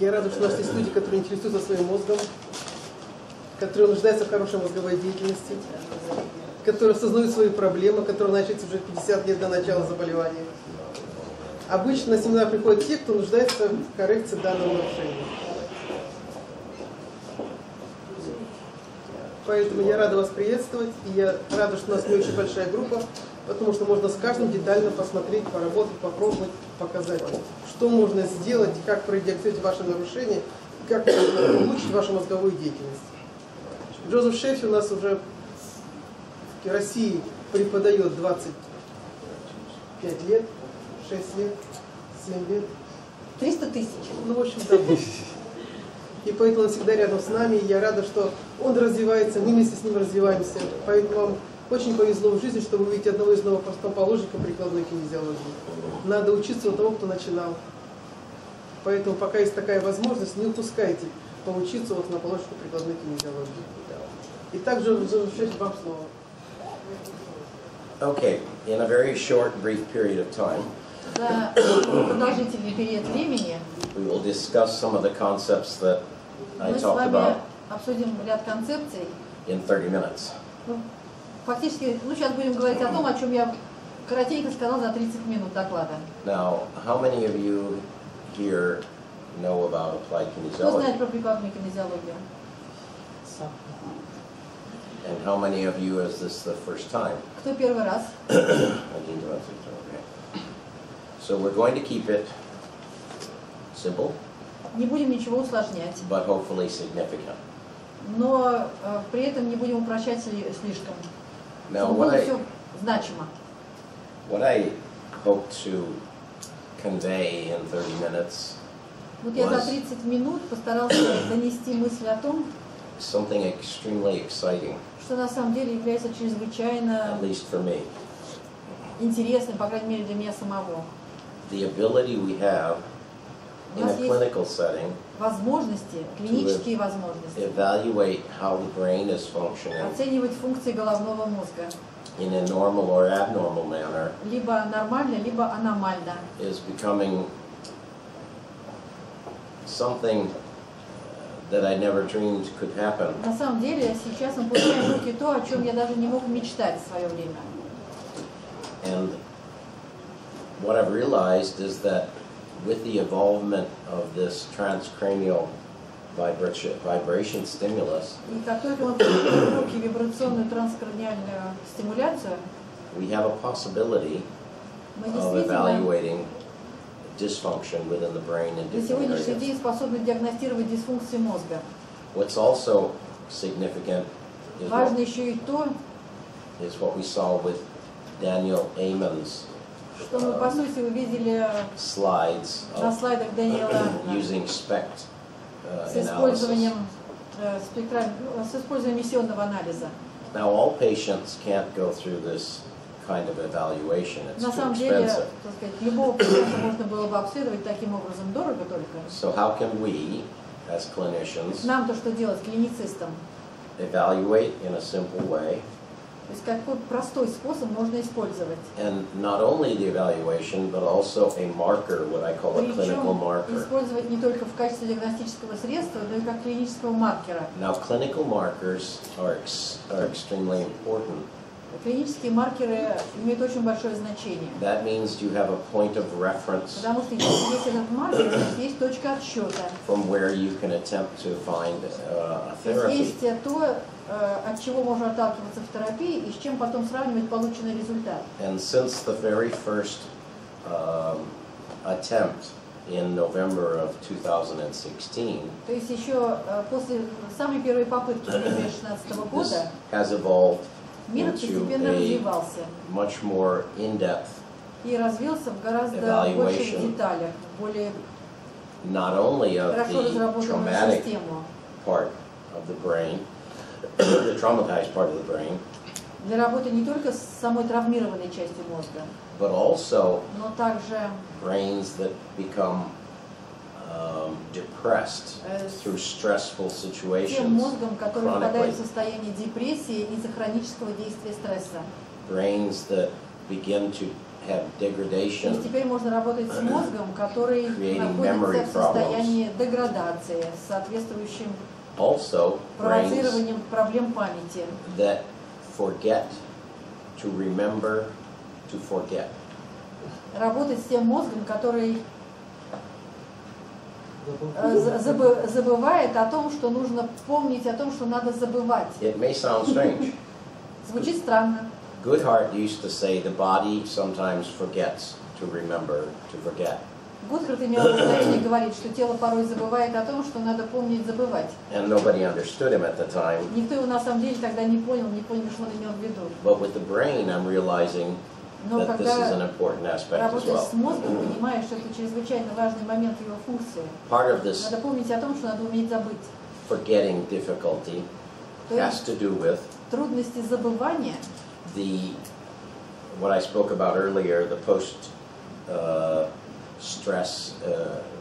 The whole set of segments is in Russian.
Я рада, что у нас есть люди, которые интересуются своим мозгом, которые нуждаются в хорошей мозговой деятельности, которые осознают свои проблемы, которые начались уже 50 лет до начала заболевания. Обычно на семинар приходят те, кто нуждается в коррекции данного нарушения. Поэтому я рада вас приветствовать, и я рада, что у нас не очень большая группа, потому что можно с каждым детально посмотреть, поработать, попробовать, показать, что можно сделать, как продиагностировать ваши нарушения, как улучшить вашу мозговую деятельность. Джозеф Шейфер у нас уже в России преподает 25 лет, 6 лет, 7 лет. 300 тысяч. Ну, в общем, да. И поэтому он всегда рядом с нами, и я рада, что он развивается, мы вместе с ним развиваемся. Поэтому вам очень повезло в жизни, что вы увидите одного из новых основоположников прикладной кинезиологии. Надо учиться у того, кто начинал. Поэтому пока есть такая возможность, не упускайте поучиться у основоположника прикладной кинезиологии. И также разрешите вам слово. Okay, in a very short, brief period of time, За продолжительный период времени we will discuss some of the concepts that I мы с talked вами about обсудим ряд концепций. in 30 minutes. Фактически, сейчас будем говорить о том, о чем я коротенько сказал за 30 минут доклада. Now, how many of you here know about applied Кто знает kinesiology? про прикладную кинезиологию? And how many of you is this the first time? Кто первый раз? So we're going to keep it simple, Не будем ничего усложнять, but hopefully significant. но при этом не будем упрощать слишком. Now, Чтобы было все значимо. what I hope to convey in 30 minutes Вот я за 30 минут постарался донести мысль о том, something extremely exciting, что на самом деле является чрезвычайно at least for me. интересным, по крайней мере для меня самого. The ability we have in a clinical setting Возможности, клинические возможности, evaluate how the brain is functioning оценивать функции головного мозга, in a normal or abnormal manner либо нормально, либо аномально, is becoming something that I never dreamed could happen. На самом деле сейчас мы получаем в руки то, о чем я даже не мог мечтать в свое время. And what I've realized is that with the involvement of this transcranial vibration stimulus, И как только мы получаем в руки вибрационную транскраниальную стимуляцию, we have a possibility мы of действительно evaluating dysfunction within the brain in на different сегодняшний areas. день способны диагностировать дисфункции мозга. What's also significant Важно еще и то, is what we saw with Daniel Amen's что мы по сути увидели slides на of слайдах Дэниела using SPECT с analysis. использованием с использованием эмиссионного анализа. Now, all patients can't go through this kind of evaluation. It's На too самом деле, expensive. так сказать, любого пациента можно было бы обследовать таким образом, дорого только. So how can we, as clinicians, Нам то, что делать клиницистам, evaluate in a simple way? то есть какой простой способ можно использовать. And not only the evaluation, but also a marker, what I call a clinical Причем marker. использовать не только в качестве диагностического средства, но и как клинического маркера. Now, clinical markers are extremely important. Клинические маркеры имеют очень большое значение. That means you have a point of reference Потому что если есть этот маркер, значит есть точка отсчета. from where you can attempt to find a То есть therapy. есть то, от чего можно отталкиваться в терапии и с чем потом сравнивать полученный результат. And since the very first attempt in November of 2016, То есть еще после самой первой попытки 2016 this года has evolved мир into постепенно a развивался much more in-depth, и развился в гораздо Evaluation. больших деталях, более not only of хорошо the разработанную traumatic систему part of the brain, the traumatized part of the brain, для работы не только с самой травмированной частью мозга, but also но также brains that become depressed through stressful тем situations мозгом, который впадает chronically. в состояние депрессии из-за хронического действия стресса. Brains that begin to have То есть degradation, теперь можно работать с мозгом, который Creating находится memory в состоянии деградации, с соответствующим also brains провоцированием проблем памяти. that forget to remember to forget. Работать с тем мозгом, который забывает о том, что нужно помнить, о том, что надо забывать. It may sound strange. Звучит странно. Goodhart used to say the body sometimes forgets to remember to forget. Гудхарт имел обыкновение говорить, что тело порой забывает о том, что надо помнить забывать. And nobody understood him at the time. Никто его на самом деле тогда не понял, что он имел в виду. But with the brain, I'm realizing Но that this is an когда important aspect as работаешь well. с мозгом, понимаешь, что это чрезвычайно важный момент его функции. Part of this Надо помнить о том, что надо уметь забыть. forgetting difficulty То has есть to do with трудности забывания, what I spoke about earlier, the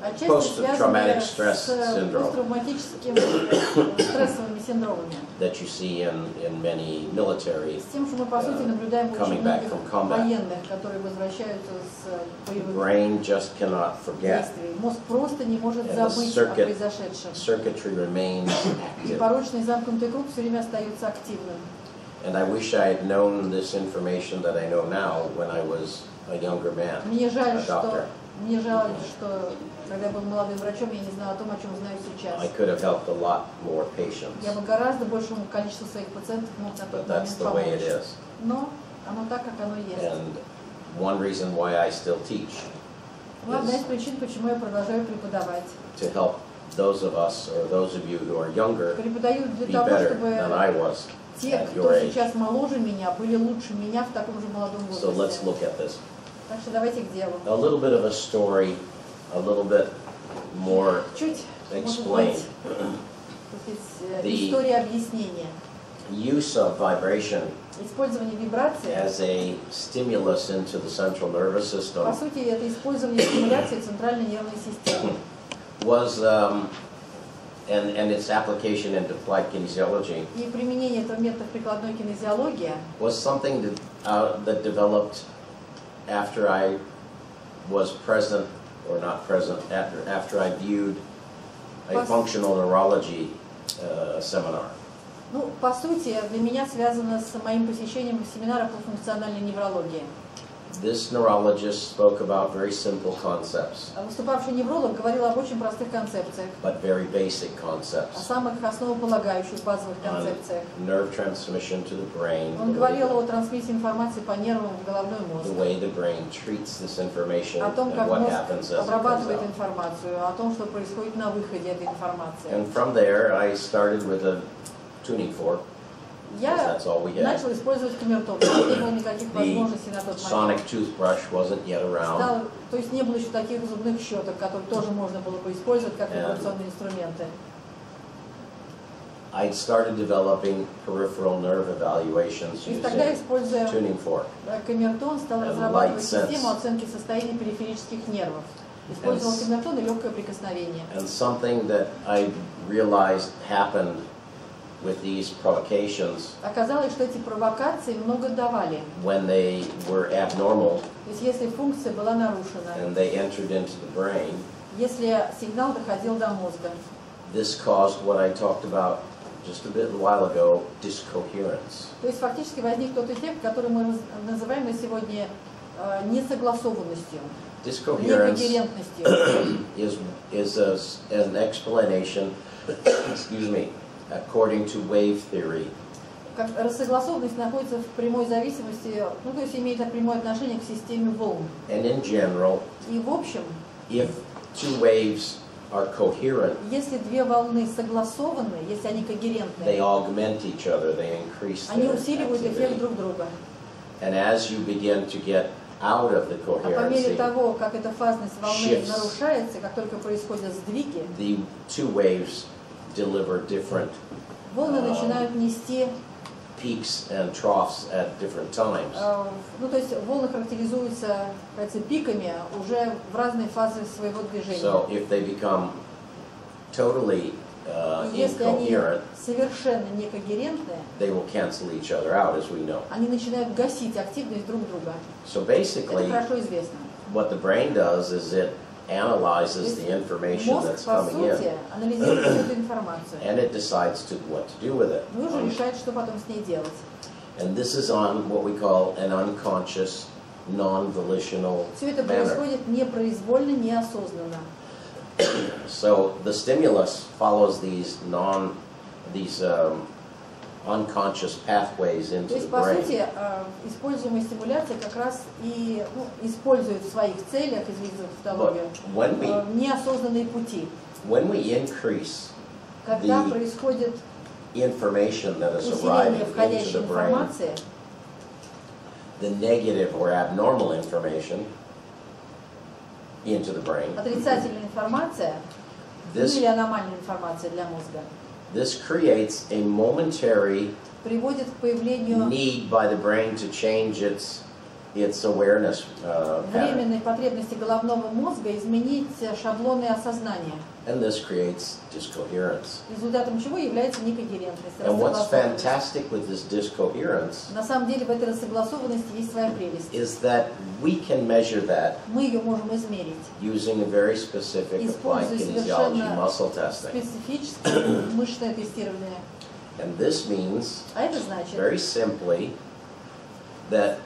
отчасти post-traumatic связаны stress с syndrome посттравматическими стрессовыми синдромами. that you see in many military. С тем, что мы, по сути, наблюдаем у очень coming back многих from combat. военных, которые возвращаются с The боевых brain just cannot forget. действий. Мозг просто не может And the забыть о произошедшем. circuitry remains И active. порочный замкнутый круг все время остается активным. And I wish I had known this information that I know now when I was a younger man, Мне жаль, a doctor. что когда я был молодым врачом, я не знала о том, о чем знаю сейчас. I could have helped a lot more patients. Я бы гораздо большему количеству своих пациентов мог на тот But that's момент the way it помочь. is. Но оно так, как оно есть. And one reason why I still teach Одна из is причин, почему я продолжаю преподавать. to help those of us or those of you who are younger Преподаю для be того, better than I чтобы was те, at кто your age. сейчас моложе меня, были лучше меня в таком же молодом So let's возрасте. look at this. Так что давайте к делу. A little bit of a story, a little bit more Чуть, может explained. быть, так сказать, The- история объяснения. Use of vibration Использование вибрации, as a stimulus into the central nervous по system сути, это использование стимуляции центральной нервной системы. was and its application into applied kinesiology И применение этого метода в прикладной кинезиологии was something that developed after I was present or not present after I viewed a functional neurology seminar. Ну, по сути, для меня связано с моим посещением семинара по функциональной неврологии. This neurologist spoke about very simple concepts, Выступавший невролог говорил об очень простых концепциях, but very basic о concepts. самых основополагающих базовых On концепциях. nerve transmission to the brain, Он говорил о трансмиссии информации по нервам в головной the мозг, way the brain treats this information, о том, and как what мозг happens as it comes обрабатывает out. информацию, о том, что происходит на выходе этой информации. And from there, I started with a tuning fork, because Я that's all we had. начал использовать камертон, у меня не было никаких The возможностей на тот sonic момент. toothbrush wasn't yet around, То есть не было еще таких зубных щеток, которые тоже можно было бы использовать как Yeah. вибрационные инструменты. I started developing peripheral nerve evaluations И тогда, using используя tuning fork. камертон, стал And разрабатывать light sense. систему оценки состояния периферических нервов. Использовал And камертон и легкое прикосновение. And something that I realized happened with these provocations Оказалось, что эти провокации много давали. when they were abnormal То есть если функция была нарушена, and they entered into the brain, если сигнал доходил до мозга, this caused what I talked about just a bit while ago, discoherence. то есть фактически возник тот эффект, который мы называем на сегодня несогласованностью, Discoherence некогерентностью. is an explanation, excuse me, according to wave theory. Как рассогласованность находится в прямой зависимости, ну то есть имеет прямое отношение к системе волн. And in general, И в общем, if two waves are coherent, если две волны согласованы, если они they когерентны, augment each other, they increase они their усиливают эффект activity. друг друга. And as you begin to get out of the А по мере coherency, того, как эта фазность волны Shifts. нарушается, как только происходят сдвиги, the two waves deliver different волны начинают нести, peaks and troughs at different times. ну то есть волны характеризуются, кажется, пиками уже в разные фазы своего движения. So if they become totally Если они incoherent, совершенно некогерентны, they will cancel each other out, as we know. они начинают гасить активность друг друга. So Это basically, хорошо известно. what the brain does is it analyzes the information Мозг, that's по coming сути, in, анализирует эту информацию. and it decides what to do with it. И уже решает, что потом с ней делать. And this is on what we call an unconscious, non-volitional Все это manner. происходит непроизвольно, неосознанно. So the stimulus follows these unconscious pathways То into the есть, по brain. сути, используемая стимуляция как раз и использует в своих целях, извините за тавтологию, неосознанные пути. When we increase Когда the происходит information that is усиление arriving into входящей the brain, информации, the negative or abnormal information into the brain, отрицательная информация, или аномальная информация для мозга, this creates a momentary приводит к появлению need by the brain to change its awareness pattern. временной потребности головного мозга изменить шаблоны осознания, And this creates discoherence. результатом чего является некогерентность, And what's рассогласованность. fantastic with this discoherence На самом деле в этой рассогласованности есть своя прелесть. is that we can measure that Мы ее можем измерить, using a very specific applied используя kinesiology совершенно muscle testing. специфическое мышечное тестирование. And this means, А это значит, very simply, that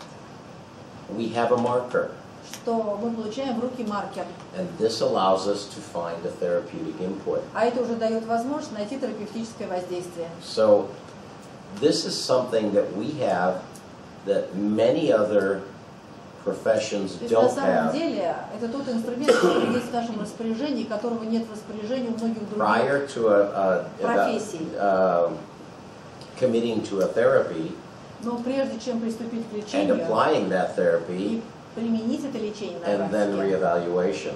we have a marker. что мы получаем в руки маркер. And this allows us to find a therapeutic input. А это уже дает возможность найти терапевтическое воздействие. So this is something that we have that many other professions То есть на don't самом have. деле это тот инструмент, который есть в нашем распоряжении, которого нет в распоряжении у многих Prior других to профессий. committing to a therapy Но прежде чем приступить к and лечению applying that therapy и применить это лечение на and then практике, reevaluation.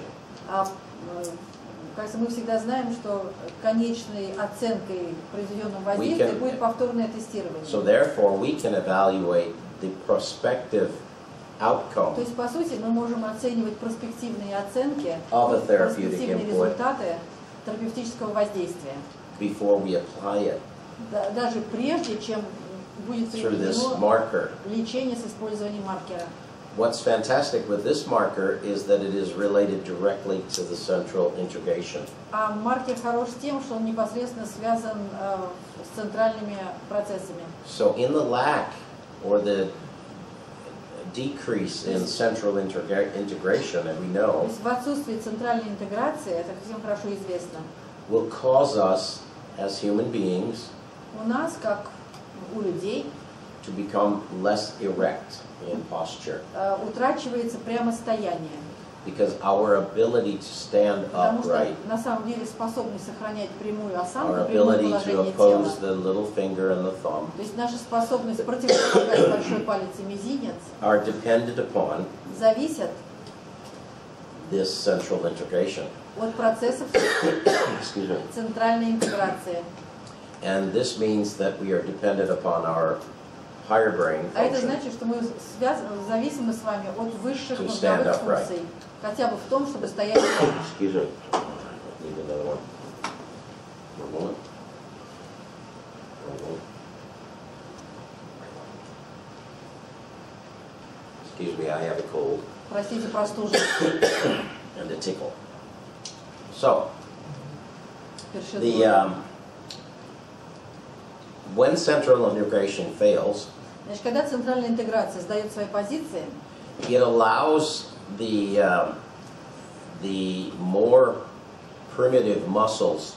кажется, мы всегда знаем, что конечной оценкой произведенного воздействия будет повторное тестирование. So therefore we can evaluate the prospective outcome То есть, по сути, мы можем оценивать проспективные оценки, of a therapeutic проспективные input результаты терапевтического воздействия. before we apply it Даже прежде, чем будет through this проведено marker. лечение с использованием маркера. What's fantastic with this marker is that it is related directly to the central integration. А маркер хорош тем, что он непосредственно связан с центральными процессами. So in the lack or the decrease in central integration, and we То know, есть в отсутствии центральной интеграции, это всем хорошо известно, will cause us as human beings у нас, как у людей, to become less erect in posture, утрачивается прямостояние. because our ability to stand Потому что upright, на самом деле способность сохранять прямую осанку, our прямое ability to положение тела, oppose the little finger and the thumb, то есть наша способность противопоставлять большой палец и мизинец, are dependent upon зависят this central integration. от процессов Excuse me. центральной интеграции. And this means that we are dependent upon our higher brain А это function значит, что мы зависимы с вами от высших To stand мозговых upright. функций, хотя бы в том, чтобы стоять прямо. Excuse me. Need another one. One moment. One moment. Excuse me, I have a cold Простите, простужен. and a tickle. So, Першидон. when central integration fails, Значит, когда центральная интеграция сдает свои позиции, it allows the more primitive muscles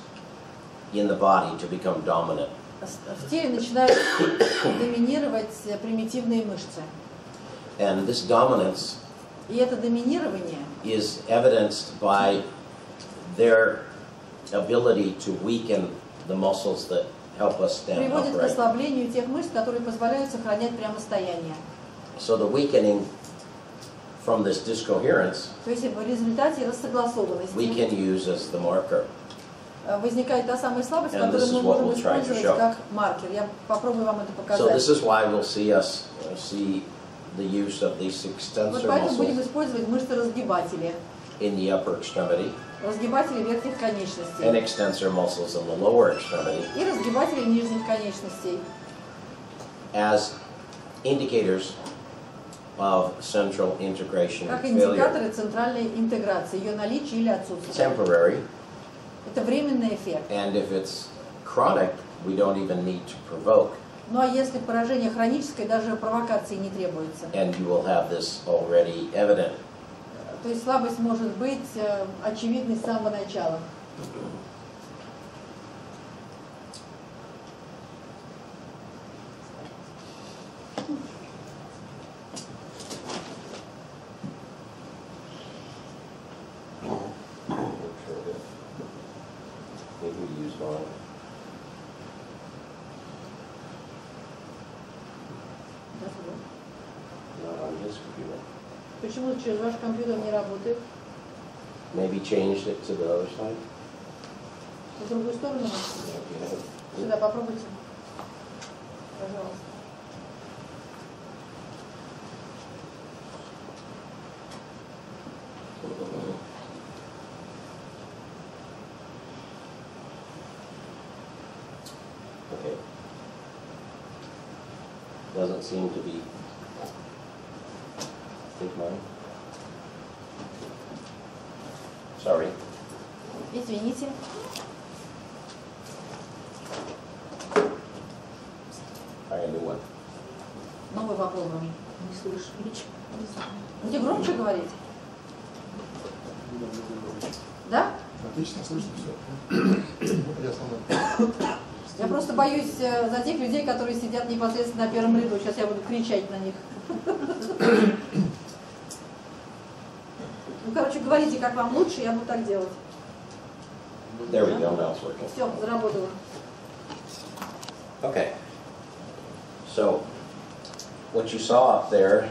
in the body to become dominant. в теле начинают доминировать примитивные мышцы. And this dominance И это доминирование is evidenced by their ability to weaken the muscles that help us stand приводит к upright. ослаблению тех мышц, которые позволяют сохранять прямостояние. So the weakening from this discoherence То есть в результате we рассогласованности can use as the marker. возникает та самая слабость, And this которую is мы what можем we'll try to использовать show. как маркер. Я попробую вам это So показать. this is why we'll see the use of these Вот extensor поэтому будем muscles использовать мышцы-разгибатели in the upper extremity. разгибатели верхних конечностей and extensor muscles in the lower extremity и разгибатели нижних конечностей as indicators of central integration как and failure. индикаторы центральной интеграции, ее наличие или отсутствие. Temporary, Это временный эффект. and if it's chronic, we don't even need to provoke, Ну а если поражение хроническое, даже провокации не требуется. and you will have this already evident. То есть слабость может быть очевидной с самого начала. Почему через ваш компьютер не работает? Maybe changed it to the other side. В другую сторону? Сюда попробуйте. Пожалуйста. Okay. Doesn't seem to be. Take mine. Sorry. Извините. Try a new one. Новый попробуем. Не слышу ничего. Где громче говорить? Да? Отлично слышно все. Я просто боюсь за тех людей, которые сидят непосредственно на первом ряду. Сейчас я буду кричать на них. Ну, короче, говорите, как вам лучше, я буду так делать. There we go, now it's working. Все, заработало. Okay. So, what you saw up there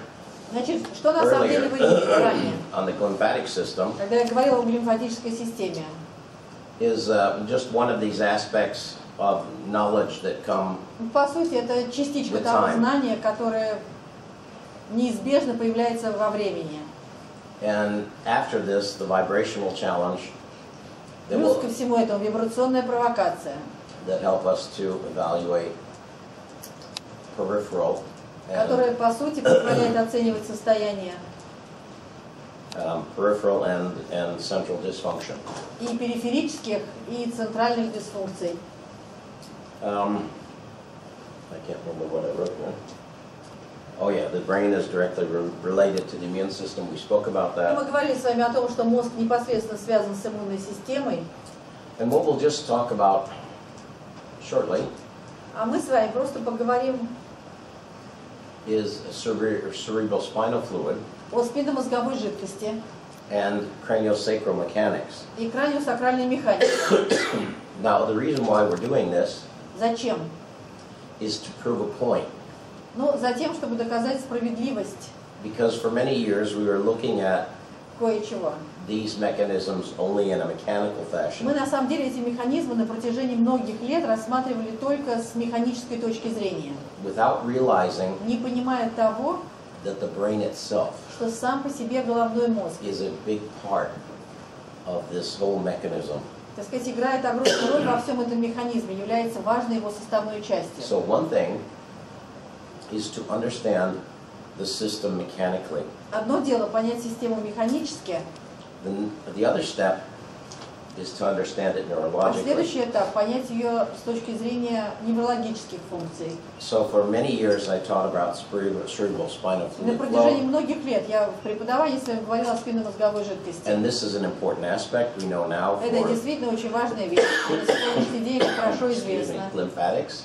Значит, что на самом деле вы видите ранее, on the lymphatic system когда я говорила об лимфатической системе? is just one of these aspects of knowledge that come. По сути, это частичка With того time. знания, которое неизбежно появляется во времени. And after this, the vibrational challenge that, Плюс ко всему этому вибрационная провокация, that help us to evaluate peripheral которая, по сути, позволяет оценивать состояние peripheral and central dysfunction. и периферических, и центральных дисфункций. I can't remember what I wrote there. Oh yeah, the brain is directly related to the immune system. We spoke about Мы that. говорили с вами о том, что мозг непосредственно связан с иммунной системой, And what we'll just talk about shortly а мы с вами просто поговорим is cerebral spinal fluid о спинномозговой жидкости and craniosacral mechanics. и краниосакральной механике. Now, the reason why we're doing this Зачем? is to prove a point. Ну, затем, чтобы доказать справедливость Because for many years we were looking at кое-чего. these mechanisms only in a mechanical Мы fashion на самом деле эти механизмы на протяжении многих лет рассматривали только с механической точки зрения, without realizing не понимая того, that the brain itself что сам по себе головной мозг, is a big part of this whole mechanism. так сказать, играет огромную роль во всем этом механизме, является важной его составной частью. So one thing is to understand the system mechanically. Одно дело понять систему механически, The other step is to understand it а neurologically. следующий этап понять ее с точки зрения неврологических функций. So for many years I taught about cerebral spinal На fluid протяжении flow, многих лет я в преподавании своем говорила о спинномозговой жидкости. and this is an important aspect we know now Это for действительно очень важная вещь. На сегодняшний день это хорошо известно. lymphatics,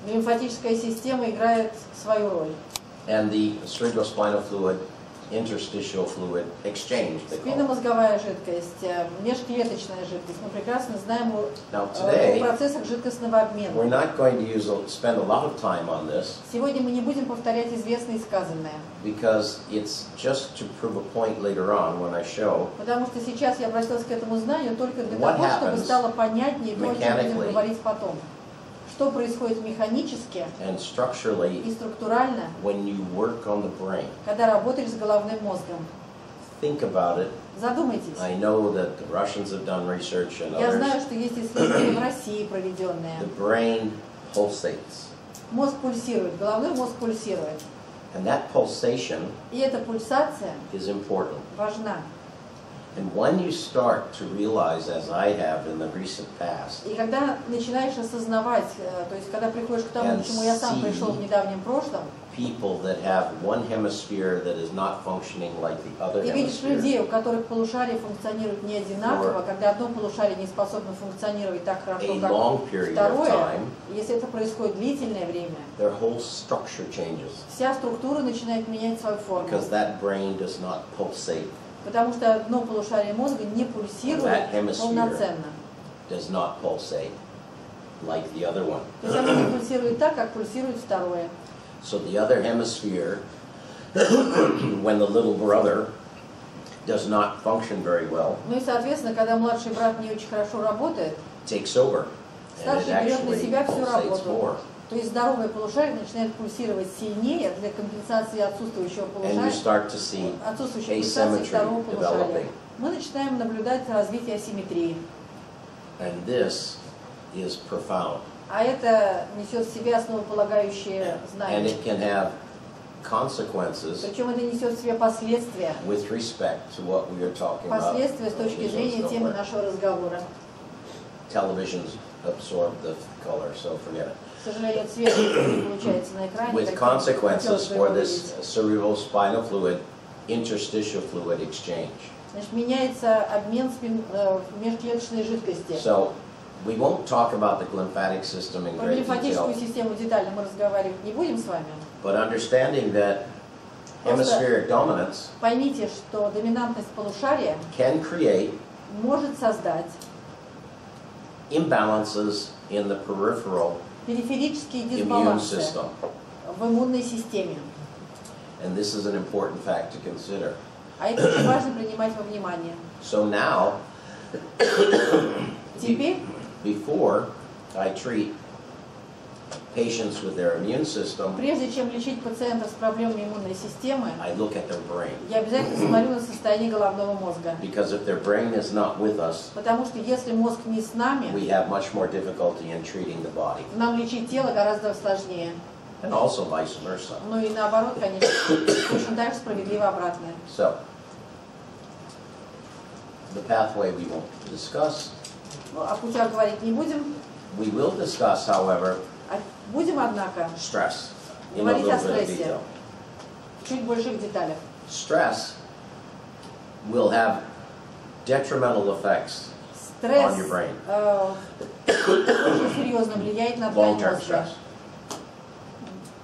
Лимфатическая система играет свою роль. and the cerebral spinal fluid, interstitial fluid exchange, they call it. Спинномозговая жидкость, межклеточная жидкость. Мы прекрасно знаем Now о today, процессах жидкостного обмена. we're not going to spend a lot of time on this Сегодня мы не будем повторять известное и сказанное, because it's just to prove a point later on when I show потому что сейчас я обратилась к этому знанию только для What того, чтобы happens стало понятнее то, о чем будем mechanically говорить потом. Что происходит механически and structurally и структурально, when you work on the brain. когда работаешь с головным мозгом. think about it, Задумайтесь. I know that the Russians have done research and Я знаю, others. что есть исследования в России проведенные. The brain pulsates. Мозг пульсирует, головной мозг пульсирует. And that pulsation И эта пульсация is important. важна. And when you start to realize, as I have in the recent past, И когда начинаешь осознавать, то есть когда приходишь к тому, к чему я сам пришел в недавнем прошлом, people that have one hemisphere that is not functioning like the other и видишь hemisphere, людей, у которых полушария функционируют не одинаково, когда одно полушарие не способно функционировать так хорошо, a как long period of второе, time, если это происходит длительное время, their whole structure changes вся структура начинает менять свою форму. because that brain does not pulsate, Потому что одно полушарие мозга не пульсирует полноценно. does not pulsate like the other one. То есть оно не пульсирует так, как пульсирует второе. So the other hemisphere, when the little brother does not function very well, Ну и, соответственно, когда младший брат не очень хорошо работает, takes over, and it старший берет на actually себя всю pulsates работу. more. То есть здоровое полушарие начинает пульсировать сильнее для компенсации отсутствующего And you полушария, start to see отсутствующей пульсации asymmetry второго полушария. developing. Мы начинаем наблюдать развитие асимметрии. And this is profound. А это несет в себе основополагающие And знания. it can have consequences Причем это несет в себе последствия. with respect to what we are talking about. Последствия с точки зрения темы нашего разговора. Televisions absorb the color, so forget it. К сожалению, цвет не получается на экране. With как consequences хотелось бы for его this видеть. cerebrospinal fluid, interstitial fluid exchange. Значит, меняется обмен межклеточной жидкости. So we won't talk about the lymphatic system in Про great лимфатическую detail, систему детально мы разговаривать не будем с вами. but understanding that hemispheric dominance Поймите, что доминантность полушария can create может создать imbalances in the peripheral периферические immune дисбалансы system. в иммунной системе. And this is an important fact to consider. А это очень важно принимать во внимание. So now, Теперь, before I treat patients with their immune system, прежде чем лечить пациентов с проблемами иммунной системы, I look at their brain. я обязательно смотрю на состояние головного мозга. Because if their brain is not with us, Потому что если мозг не с нами, we have much more difficulty in treating the body. нам лечить тело гораздо сложнее. And also vice versa. Ну и наоборот, конечно, точно так же справедливо обратное. So, the pathway we won't discuss. Ну, о путях говорить не будем. We will discuss, however, А будем, однако, stress in a говорить little о bit of стрессе detail. в чуть больших деталях. Stress will have detrimental effects Стресс on your brain. Очень серьезно влияет на ткань Long-term мозга. stress.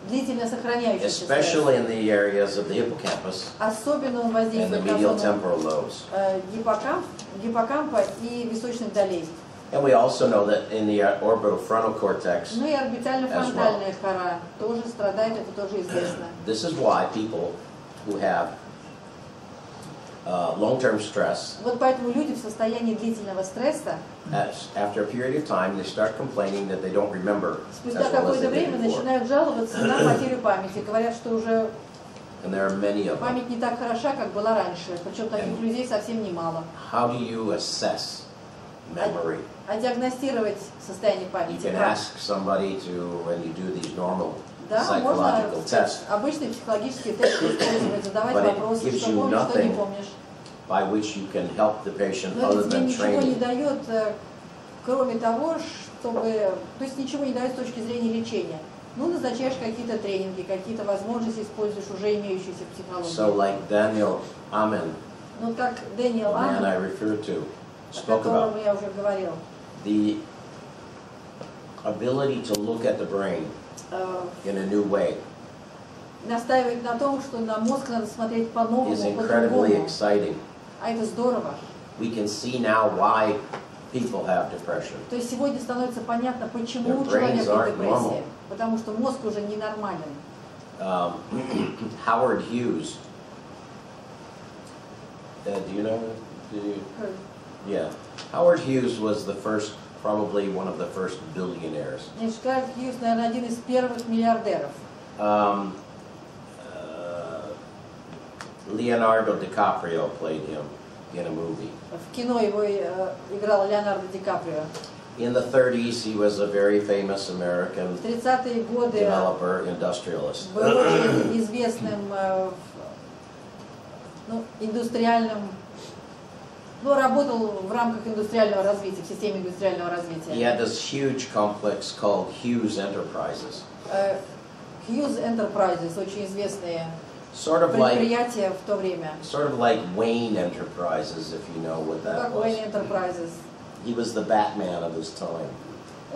Длительно сохраняющийся стресс. Especially in the areas of the hippocampus Особенно он and the воздействует на medial зону temporal lobes. гиппокампа и височных долей. And we also know that in the orbitofrontal cortex, Ну и орбитально-фронтальная кора тоже страдает, это тоже известно. this is why people who have long-term stress, Вот поэтому люди в состоянии длительного стресса after a period of time, they start complaining that they don't remember спустя as well as какое-то they did время before. начинают жаловаться на потерю памяти. Говорят, что уже And there are many of them. память не так хороша, как была раньше. Причем таких людей совсем немало. How do you assess memory? А диагностировать состояние You памяти can как? ask somebody to, when you do these normal Да, можно psychological tests, обычные психологические тесты использовать, задавать But it вопросы, gives что you помнишь, что не nothing помнишь. by which you can help the patient Но other это тебе than ничего не training. дает, кроме того, чтобы... То есть ничего не дает с точки зрения лечения. Ну, назначаешь какие-то тренинги, какие-то возможности используешь уже имеющиеся в психологии. So like Daniel Amen, Ну, как Дэниел the man I Амон, referred to, о spoke котором about, я уже говорил, the ability to look at the brain in a new way настаивает на том, что на мозг надо смотреть по-новому, is incredibly по-другому. exciting. А это здорово. We can see now why people have depression. То есть сегодня становится понятно, почему Their у человека brains aren't депрессия. normal. Потому что мозг уже ненормален. Howard Hughes, do you know? Yeah. Howard Hughes was the first, probably one of the first billionaires. Значит, Хoward Хьюз, наверное, один из первых миллиардеров. Leonardo DiCaprio played him in a movie. В кино его играл Леонардо Ди Каприо. In the 30s, he was a very famous American В 30-е годы developer, industrialist. был очень известным индустриальным, работал в рамках индустриального развития, в системе индустриального развития. He had this huge complex called Hughes Enterprises. Hughes Enterprises, очень известные Sort of like предприятия в то время. Wayne Enterprises, if you know what that Как was. Wayne Enterprises. He was the Batman of his time.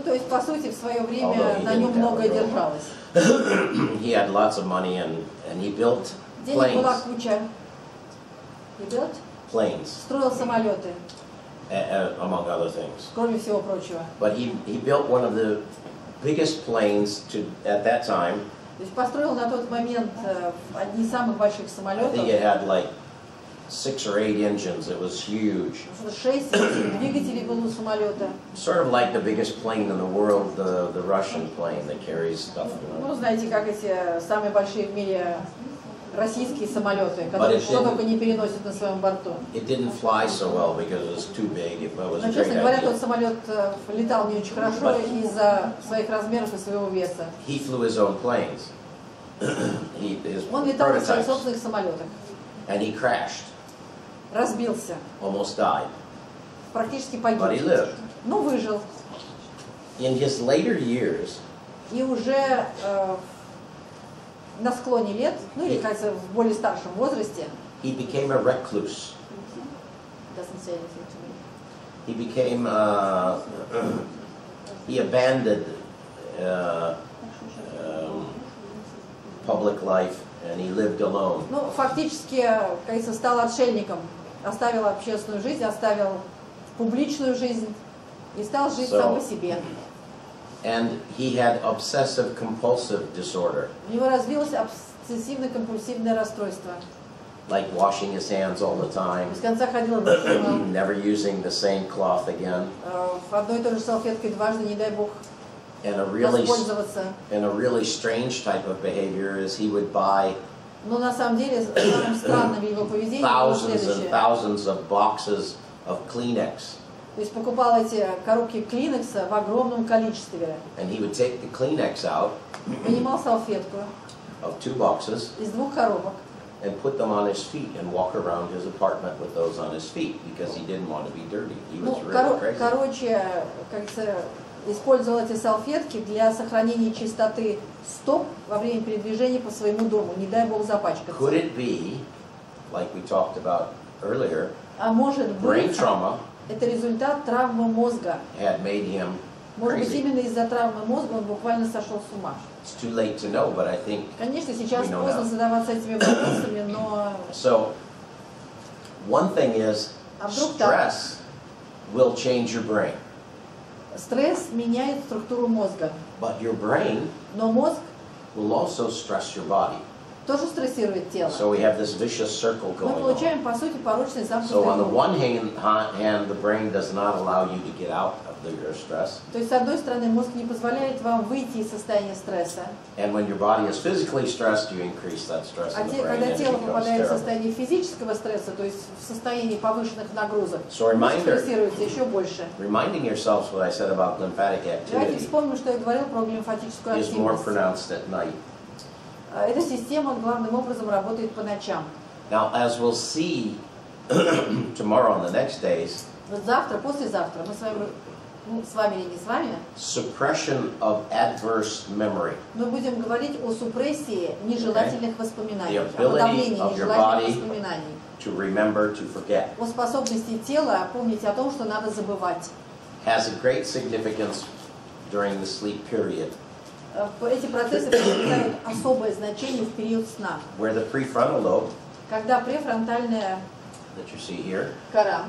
То есть, по сути, в свое время Although he на нем didn't многое have a держалось. He had lots of money and he built Денег была planes. куча. И built? Planes, Строил самолеты, among other things. кроме всего прочего. But he built one of the biggest planes at that time. То есть построил на тот момент одни из самых больших I самолетов. think it had like 6 or 8 engines. It was huge. 6 двигателей было у самолета. Sort of like the biggest plane in the world, the Russian plane that carries stuff. Ну, знаете, как эти самые большие в мире российские самолеты, которые что только не переносят на своем борту. It didn't fly so well because it was too big. It was Но, a честно great говоря, idea. тот самолет летал не очень хорошо из-за своих размеров и своего веса. He flew his own planes. His Он летал на своих prototypes. собственных самолетах. And he crashed, Разбился. almost died. Практически But he погиб. lived. Но выжил. In his later years, И уже на склоне лет, или, кажется, в более старшем возрасте, he became a recluse. doesn't say anything to me. He became, he abandoned public life and he lived alone. Ну, фактически, кажется, стал отшельником. Оставил общественную жизнь, оставил публичную жизнь и стал жить сам по себе. And he had obsessive compulsive disorder. У него развилось обсессивно-компульсивное расстройство. Like washing his hands all the time, Без конца ходил в душ, never using the same cloth again, в одной и той же салфеткой дважды, не дай бог, and a воспользоваться. really strange type of behavior is he would buy Но на самом деле самым странным в его поведении было thousands and следующее. thousands of boxes of Kleenex, То есть покупал эти коробки Клинекса в огромном количестве. and he would take the Kleenex out Вынимал салфетку of 2 boxes из 2 коробок. and put them on his feet and walk around his apartment with those on his feet because he didn't want to be dirty. He was Ну, really crazy. короче, как-то использовал эти салфетки для сохранения чистоты стоп во время передвижения по своему дому. Не дай бог запачкаться. Could it be, like we talked about earlier, А может brain быть, trauma это результат травмы мозга. had made him Может быть, crazy? именно из-за травмы мозга он буквально сошел с ума. It's too late to know, but I think Конечно, сейчас We know поздно now. задаваться этими вопросами, но so. One thing is А вдруг так? stress will change your brain, Стресс меняет структуру мозга. but your brain Но мозг will also stress your body. тоже стрессирует тело. So we have this vicious circle Мы going on. получаем, по сути, порочный замкнутый So on the круг. one hand, the brain does not allow you to get out of your stress. То есть, с одной стороны, мозг не позволяет вам выйти из состояния стресса. And when your body is physically stressed, you increase that stress А in the brain когда and it тело becomes попадает в terrible. состояние физического стресса, то есть в состоянии повышенных нагрузок, So мозг reminder, стрессируется еще больше. reminding yourselves what I said about lymphatic Давайте activity вспомним, что я говорил про глимфатическую is more активность. pronounced at night. Эта система главным образом работает по ночам. Now, as we'll see tomorrow and the next days, Вот завтра, послезавтра мы с вами, с вами или не с вами, suppression of adverse memory, мы будем говорить о супрессии нежелательных воспоминаний, The о ability подавлении of your нежелательных body воспоминаний, to remember, to forget, о способности тела помнить о том, что надо забывать. has a great significance during the sleep period, Эти процессы приобретают особое значение в период сна, where the prefrontal lobe когда префронтальная that you see here кора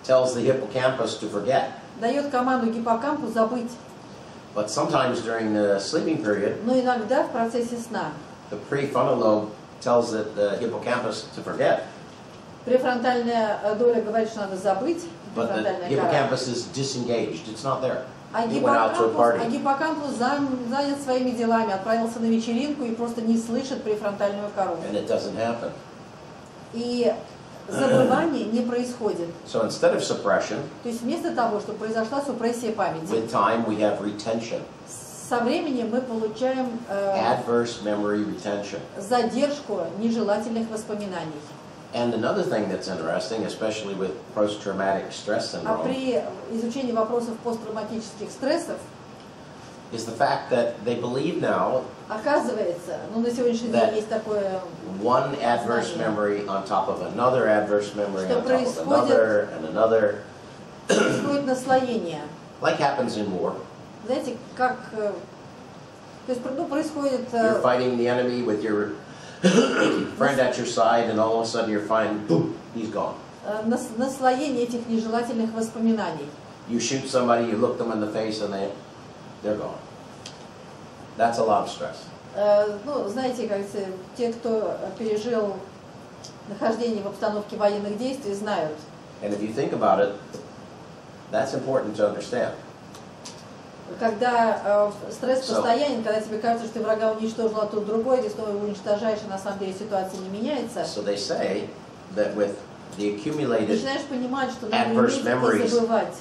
tells the hippocampus to forget. дает команду гиппокампу забыть, But sometimes during the sleeping period, но иногда в процессе сна the prefrontal lobe tells the hippocampus to forget, префронтальная доля говорит, что надо забыть, but the префронтальная кора, hippocampus is disengaged. It's not there. а He went out to a party. гиппокампус занят своими делами, отправился на вечеринку и просто не слышит префронтальную кору. And it doesn't happen. И забывание не происходит. So instead of suppression, То есть вместо того, чтобы произошла супрессия памяти, with time we have retention, со временем мы получаем adverse memory retention. задержку нежелательных воспоминаний. And another thing that's interesting, especially with post-traumatic stress А syndrome, при изучении вопросов посттравматических стрессов, is the fact that they believe now оказывается, на сегодняшний день есть такое, one adverse memory on top of another adverse memory Что on top of another and another, происходит наслоение. like happens in war. Знаете, как, то есть, происходит You're fighting the enemy with your friend at your side, and all of a sudden you're finding, boom, he's gone. наслоение этих нежелательных воспоминаний. You shoot somebody, you look them in the face, and they're gone. That's a lot of stress. Ну, знаете, как те, кто пережил нахождение в обстановке военных действий, знают. And if you think about it, that's important to understand. Когда стресс постоянен, когда тебе кажется, что ты врага уничтожил, а тут другой, ты снова его уничтожаешь, и на самом деле ситуация не меняется. So they say that with the accumulated Начинаешь понимать, что надо adverse уметь memories не забывать.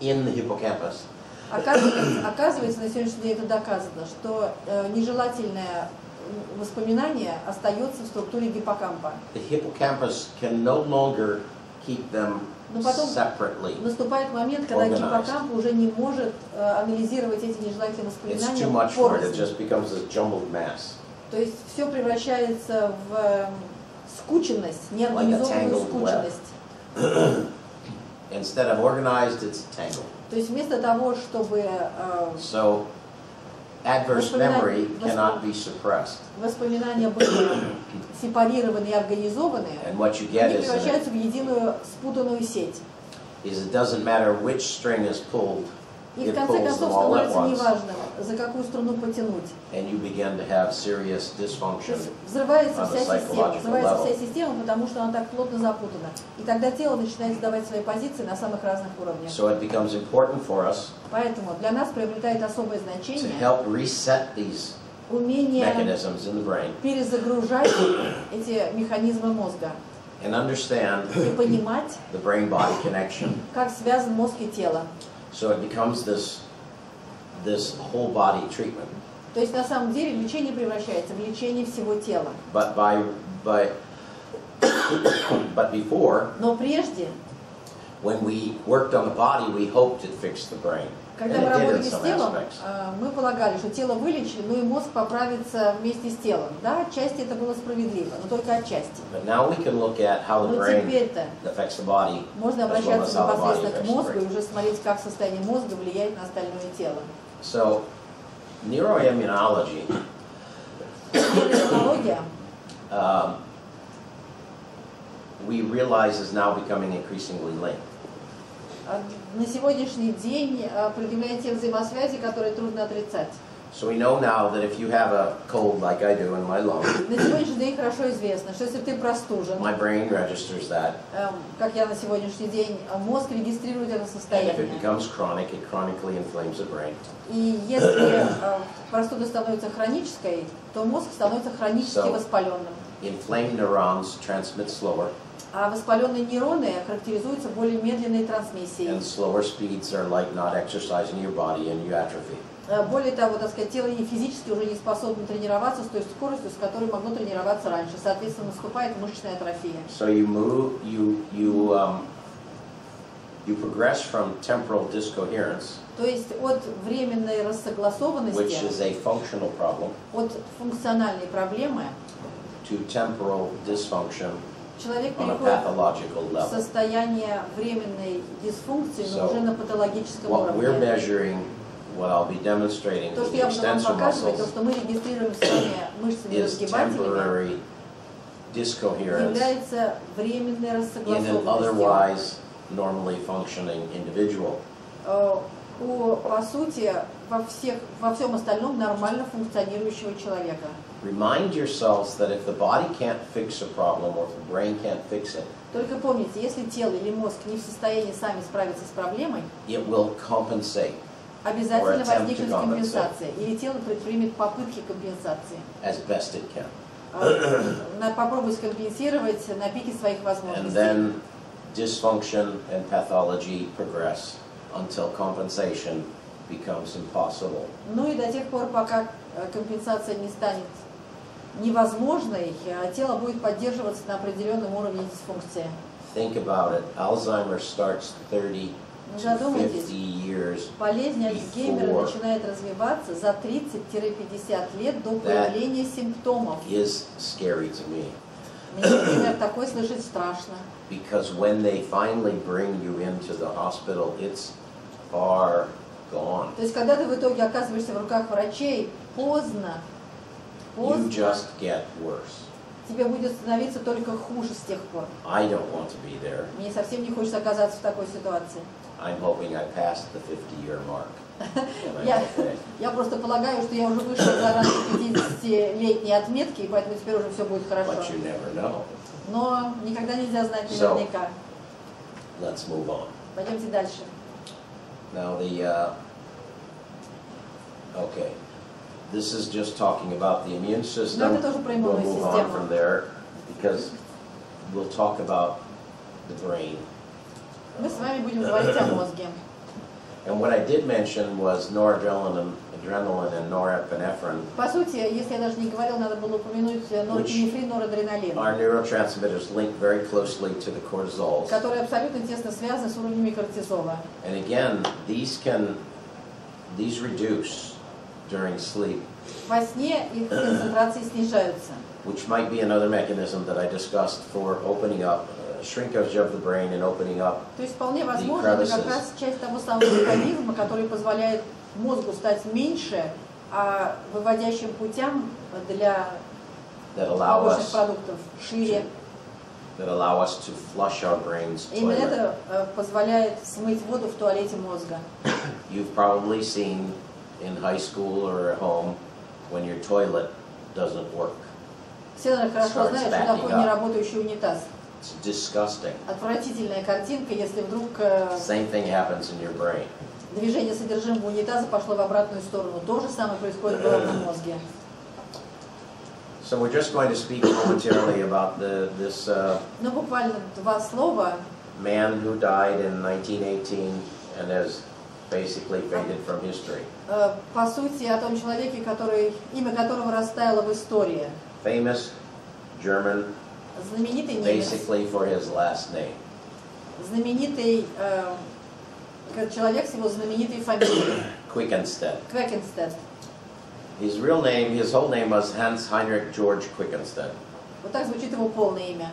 in the hippocampus, Оказывается, на сегодняшний день это доказано, что нежелательное воспоминание остается в структуре гиппокампа. the hippocampus can no longer keep them Но потом separately. наступает момент, когда гиппокамп уже не может анализировать эти нежелательные It's too воспоминания much for it. It порознь. just becomes this jumbled mass. То есть все превращается в скученность, неорганизованную скученность. Instead of organized, it's tangled. То есть вместо того, чтобы So adverse memory cannot be suppressed. воспоминания были сепарированы и организованы, And what you get они is превращаются в единую спутанную сеть. it doesn't matter which string is pulled, И в it конце pulls them концов all at становится once, неважно, за какую струну потянуть. and you begin to have serious То dysfunction. есть взрывается on вся a система, psychological взрывается level. вся система, потому что она так плотно запутана. И тогда тело начинает сдавать свои позиции на самых разных уровнях. So it becomes important for us Поэтому для нас приобретает особое to значение help reset these умение mechanisms in the brain перезагружать эти механизмы мозга and understand и понимать, the brain-body connection. как связан мозг и тело. So it becomes this whole body treatment. То есть на самом деле лечение превращается в лечение всего тела. But before, Но прежде, when we worked on the body, we hoped it fixed the brain. And когда мы it did in работали с some телом, aspects. мы полагали, что тело вылечили, но и мозг поправится вместе с телом. Да, отчасти это было справедливо, но только отчасти. But now we can look at how the Но brain теперь-то affects the body можно as well as обращаться how the body непосредственно к affects the мозгу и brain. уже смотреть, как состояние мозга влияет на остальное тело. So, neuroimmunology Нейроиммунология, we realize is now becoming increasingly linked. на сегодняшний день предъявляет те взаимосвязи, которые трудно отрицать. So we know now that if you have a cold like I do in my lung, На сегодняшний день хорошо известно, что если ты простужен, my brain registers that, как я на сегодняшний день, мозг регистрирует это and if it состояние. becomes chronic, it chronically inflames the brain. И если простуда становится хронической, то мозг становится хронически воспаленным. Inflamed neurons transmit slower, А воспаленные нейроны характеризуются более медленной трансмиссией. and slower speeds are like not exercising your body and you atrophy. Более того, так сказать, тело и физически уже не способно тренироваться с той скоростью, с которой могло тренироваться раньше. Соответственно, наступает мышечная атрофия. So you progress from temporal dyscoherence, То есть от временной which рассогласованности, is a functional problem, от функциональной проблемы, to temporal dysfunction человек on a переходит pathological в level. состояние временной дисфункции, но So, уже на патологическом What we're уровне. measuring, what I'll be demonstrating То, with что the я буду вам extensor показывать, то, muscles, что мы регистрируем своими мышцами is разгибателями, temporary dyscoherence является временной in an рассогласованностью. otherwise normally functioning individual. По сути, во всем остальном нормально функционирующего человека. Remind yourselves that if the body can't fix a problem or if the brain can't fix it, Только помните, если тело или мозг не в состоянии сами справиться с проблемой, it will compensate обязательно Or attempt to возникнет компенсация, или тело предпримет попытки компенсации, as best it can. попробуй скомпенсировать на пике своих And возможностей. then dysfunction and pathology progress until compensation becomes impossible. Ну и до тех пор, пока компенсация не станет невозможной, тело будет поддерживаться на определенном уровне дисфункции. Think about it. Alzheimer's starts 30 to 50 years Болезнь Альцгеймера before начинает развиваться за 30-50 лет до появления симптомов. is scary to me. Мне, например, такое слышать страшно. Because when they finally bring you into the hospital, it's far gone. То есть, когда ты в итоге оказываешься в руках врачей, поздно, You just get worse. тебе будет становиться только хуже с тех пор. I don't want to be there. Мне совсем не хочется оказаться в такой ситуации. I'm hoping I passed the 50-year mark. And I'm okay. Я просто полагаю, что я уже вышла за рамки 50-летней отметки, и поэтому теперь уже все будет хорошо. But you never know. Но никогда нельзя знать наверняка. Let's move on. Пойдемте дальше. Now okay. This is just talking about the immune system. Но это тоже про We'll иммунную move on систему. from there because we'll talk about the brain. Мы с вами будем говорить о мозге. And what I did mention was noradrenaline and norepinephrine По сути, если я даже не говорил, надо было упомянуть норепинефрин, норадреналин, are neurotransmitters linked very closely to the cortisols. которые абсолютно тесно связаны с уровнями кортизола. And again, these reduce during sleep, Во сне их концентрации снижаются. which might be another mechanism that I discussed for opening up shrinkage of the brain and opening up. То есть вполне возможно, это как раз часть того самого механизма, который позволяет мозгу стать меньше, а выводящим путям для побочных продуктов шире. That allow us to flush our brains. Именно это позволяет смыть воду в туалете мозга. You've probably seen in high school or at home when your toilet doesn't work. Все, наверное, хорошо знают, что такое неработающий унитаз. It's disgusting. Отвратительная картинка, если вдруг Same thing happens in your brain. движение содержимого унитаза пошло в обратную сторону. То же самое происходит в головном мозге. So we're just going to speak momentarily about this Ну, буквально два слова. man who died in 1918 and has basically faded from history. По сути, о том человеке, имя которого растаяло в истории. Famous German, Знаменитый немец. basically for his last name. Знаменитый человек с его знаменитой фамилией. Quickenstead. Quickenstead. His whole name was Hans Heinrich George Quickenstead. Вот так звучит его полное имя.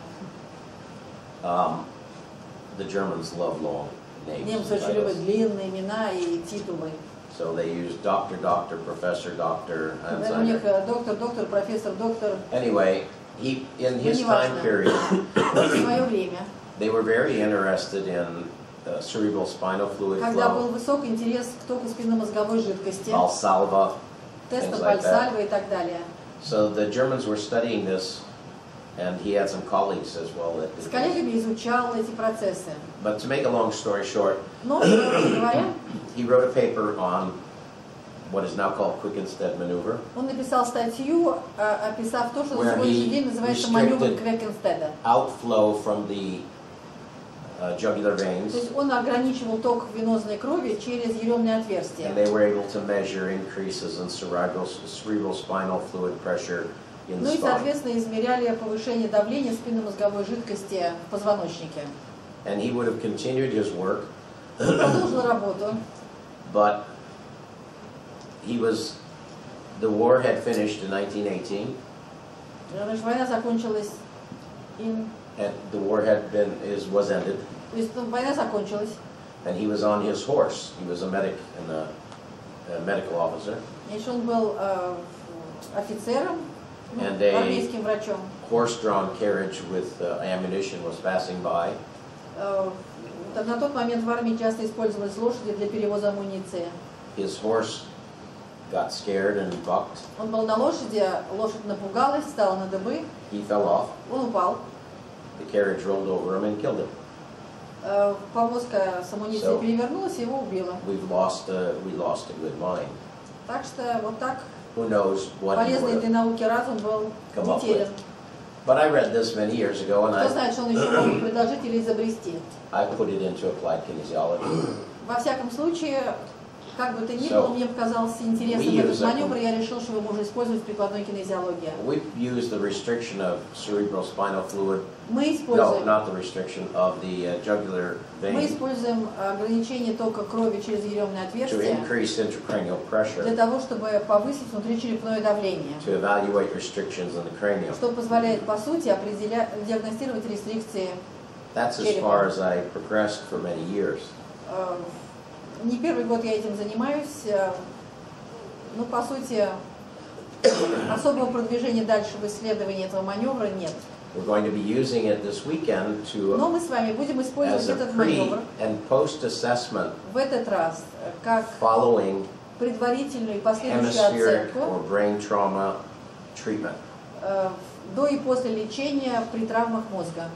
The Germans love long names. Немцы очень любят длинные имена и титулы. So they use doctor, professor, doctor, Hans У них Heinrich. доктор, профессор, доктор. Anyway, in his time period, В свое время, they were very interested in cerebral spinal fluid когда был flow, высок интерес к току спинномозговой жидкости, Valsalva, теста things like that. Вальсальва и так далее. So the Germans were studying this, and he had some colleagues as well. С коллегами изучал эти процессы. But to make a long story short, Но, короче говоря, he wrote a paper on what is now called Quickenstead maneuver, он написал статью, описав то, что на Where сегодняшний he день называется маневр restricted Квекенстеда. outflow from the jugular То veins, есть он ограничивал ток венозной крови через еремные отверстия. and they were able to measure increases in cerebral spinal fluid pressure in Ну the и, spine. соответственно, измеряли повышение давления спинномозговой жидкости в позвоночнике. And he would have continued his work, Он продолжил работу, but the war had finished in 1918, значит, война закончилась, and the war was ended, то есть война закончилась, and he was on his horse. He was a medic and a medical officer, значит, он был офицером, And армейским врачом. horse-drawn carriage with ammunition was passing by. На тот момент в армии часто использовались лошади для перевоза амуниции. His horse got scared and bucked. Он был на лошади, лошадь напугалась, встала на дыбы, He fell off. он упал. The carriage rolled over him and killed him. Повозка с амуницией So, перевернулась и его убила. we lost a good mind. Так что вот так who knows what he полезный would для have науки разум был come up не терян. with. But I read this many years ago, and Кто знает, что он еще мог предложить или изобрести. I put it into applied kinesiology. Во всяком случае, как бы то ни было, мне показался интересным этот маневр, и я решил, что его можно использовать в прикладной кинезиологии. We use the restriction of cerebrospinal fluid. Мы No, используем, not the restriction of the jugular мы vein используем ограничение тока крови через еремное to отверстие increase intracranial pressure, для того, чтобы повысить внутричерепное давление, to evaluate restrictions in the cranium. что позволяет, по сути, диагностировать рестрикции. That's as far as I progressed for many years. Не первый год я этим занимаюсь, ну, по сути, особого продвижения дальше в исследовании этого маневра нет. We're going to be using it this weekend Но to мы с вами будем использовать as a этот pre маневр and post assessment в этот раз как following предварительную и последующую hemispheric оценку or brain trauma treatment. до и после лечения при травмах мозга.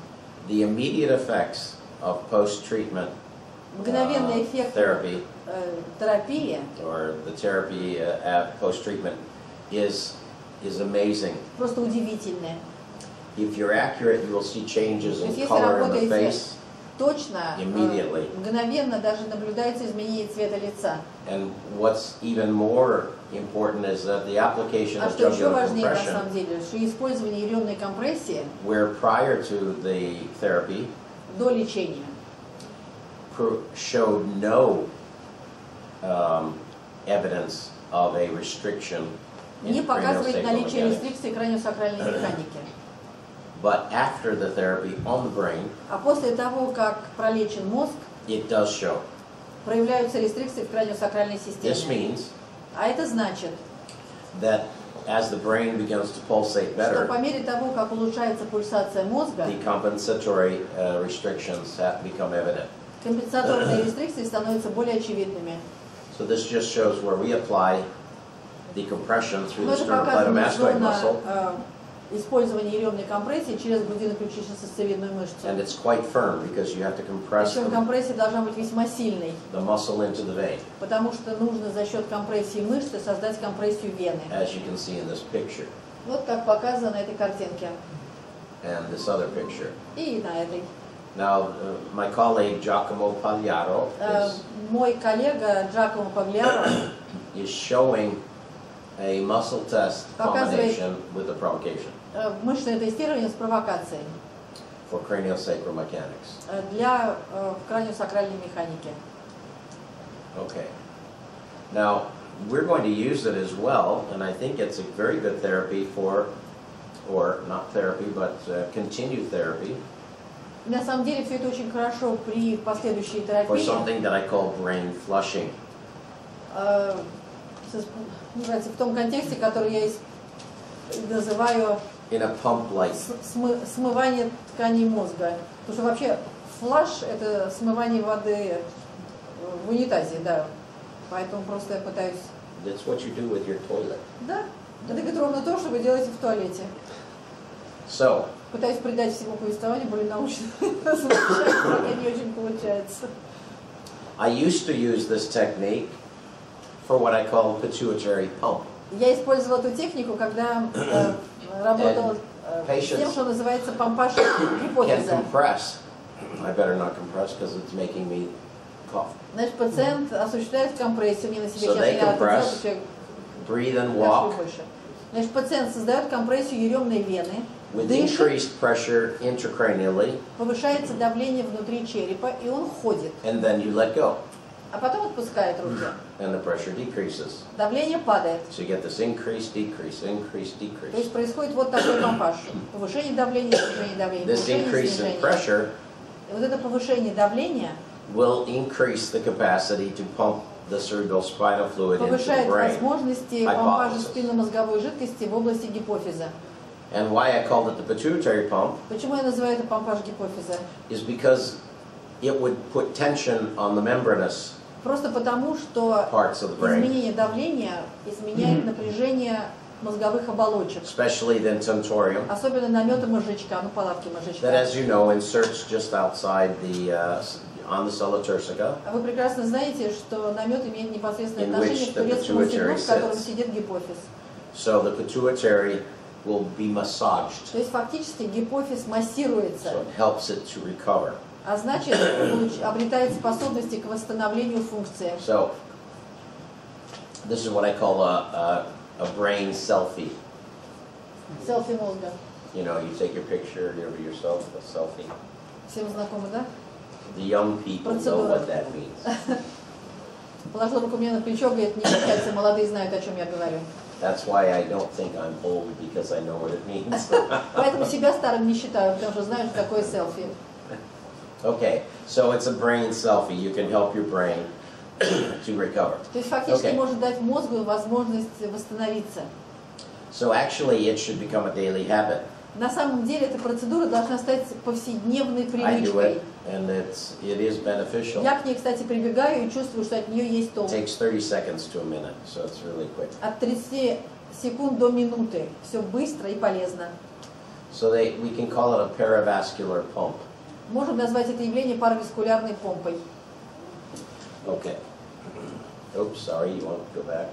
The immediate effects of post-treatment Мгновенный эффект therapy терапии, or the therapy at post-treatment is amazing. просто удивительный. If you're accurate, you will see changes То есть, in если color in the работаете face точно, immediately. мгновенно даже наблюдается изменение цвета лица. And what's even more important is that the application А of что еще jugular важнее на compression, самом деле, что использование еремной компрессии where prior to the therapy до лечения showed no evidence of a restriction не in показывает наличие craniosacral mechanics. рестрикции краниосакральной механики. But after the therapy on the brain, А после того, как пролечен мозг, it does show. проявляются рестрикции в краниосакральной This системе. means А это значит, that as the brain begins to pulsate что better, по мере того, как улучшается пульсация мозга, the compensatory restrictions have become evident. компенсаторные рестрикции становятся более очевидными. So this just shows where we apply the compression through Но the это показывает sternocleidomastoid muscle, зона использования еремной компрессии через грудино-ключично-сосцевидную мышцу. and it's quite firm because you have to compress Причем компрессия должна быть весьма сильной, the muscle into the vein, потому что нужно за счет компрессии мышцы создать компрессию вены. as you can see in this picture Вот как показано на этой картинке. and this other picture. И на этой. Now, my colleague Giacomo Pagliaro Мой коллега Джакомо Пагляро is showing a muscle test показывает combination with the provocation мышечное тестирование с провокацией for craniosacral mechanics. для краниосакральной механики. Okay. Now, we're going to use it as well, and I think it's a very good therapy for, or not therapy, but continued therapy На самом деле все это очень хорошо при последующей for терапии. something that I call brain flushing. Называется в том контексте, который я называю In a pump-like. смывание тканей мозга. Потому что вообще флаш – это смывание воды в унитазе, да. Поэтому просто я пытаюсь… That's what you do with your toilet. Да, это говорит ровно то, что вы делаете в туалете. So, Пытаюсь придать всему повествованию более научно. Пока не очень получается. I used to use this technique for what I call pituitary pump. Я использовала эту технику, когда работала с тем, что называется помпаж Can гипофиза. compress. I better not compress because it's making me cough. Значит, пациент осуществляет компрессию, мне на себе So сейчас they не надо compress, делать, человек breathe and кашляет walk больше. Значит, пациент создает компрессию еремной вены, with дышит, increased pressure intracranially, повышается давление внутри черепа, и он ходит. and then you let go, А потом отпускает руки. and the pressure decreases. Давление падает. So you get this increase, decrease, increase, То decrease. есть происходит вот такой помпаж. Повышение давления, снижение давления, This повышение, increase in снижение. pressure И вот это повышение давления will increase the capacity to pump the cerebral spinal fluid into the повышает brain. возможности помпажа Hypothesis. спинномозговой жидкости в области гипофиза. And why I called it the pituitary pump Почему я называю это помпаж гипофиза? is because it would put tension on the membranous Просто потому, что parts of the brain, изменение давления изменяет напряжение мозговых оболочек. especially the tentorium, Особенно намета мозжечка, ну палатки that, мозжечка. as you know, inserts just outside the on the sola turcica, А вы прекрасно знаете, что намет имеет непосредственное In отношение which к the турецкому седлу, pituitary в котором sits. сидит гипофиз. So the pituitary will be massaged. То есть фактически гипофиз массируется. So it helps it to recover. А значит, обретает способности к восстановлению функции. So this is what I call a brain selfie. Селфи мозга. You know, you take your picture of yourself, a selfie. Всем знакомы, да? The young people know what that means. Положил руку мне на плечо, говорит, не касается, молодые знают, о чем я говорю. That's why I don't think I'm old, because I know what it means. Поэтому себя старым не считаю, потому что знаю, что такое селфи. Okay, so it's a brain selfie. You can help your brain to recover. То есть фактически Okay. может дать мозгу возможность восстановиться. So actually, it should become a daily habit. На самом деле эта процедура должна стать повседневной I do привычкой. it, and it is beneficial. Я к ней, кстати, прибегаю и чувствую, что от нее есть толк. It takes 30 seconds to a minute, so it's really quick. От 30 секунд до минуты. Все быстро и полезно. So we can call it a paravascular pump. Можем назвать это явление параваскулярной помпой. Okay. Oops, sorry, you want to go back?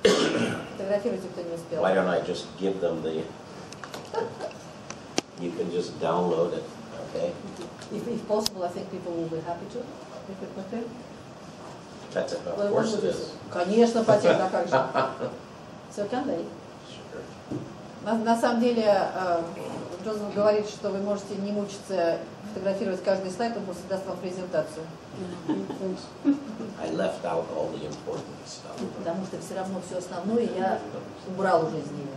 Фотографируйте, кто не успел. Why don't I just give them the... You can just download it, okay? If possible, I think people will be happy to. If it okay. That's it, of course it is. Конечно, потянут, а как же. So can they? Sure. На самом деле, Джозеф говорит, что вы можете не мучиться фотографировать каждый слайд, он просто даст вам презентацию. I left out all the important stuff. Потому что все равно все основное я убрал уже из нее.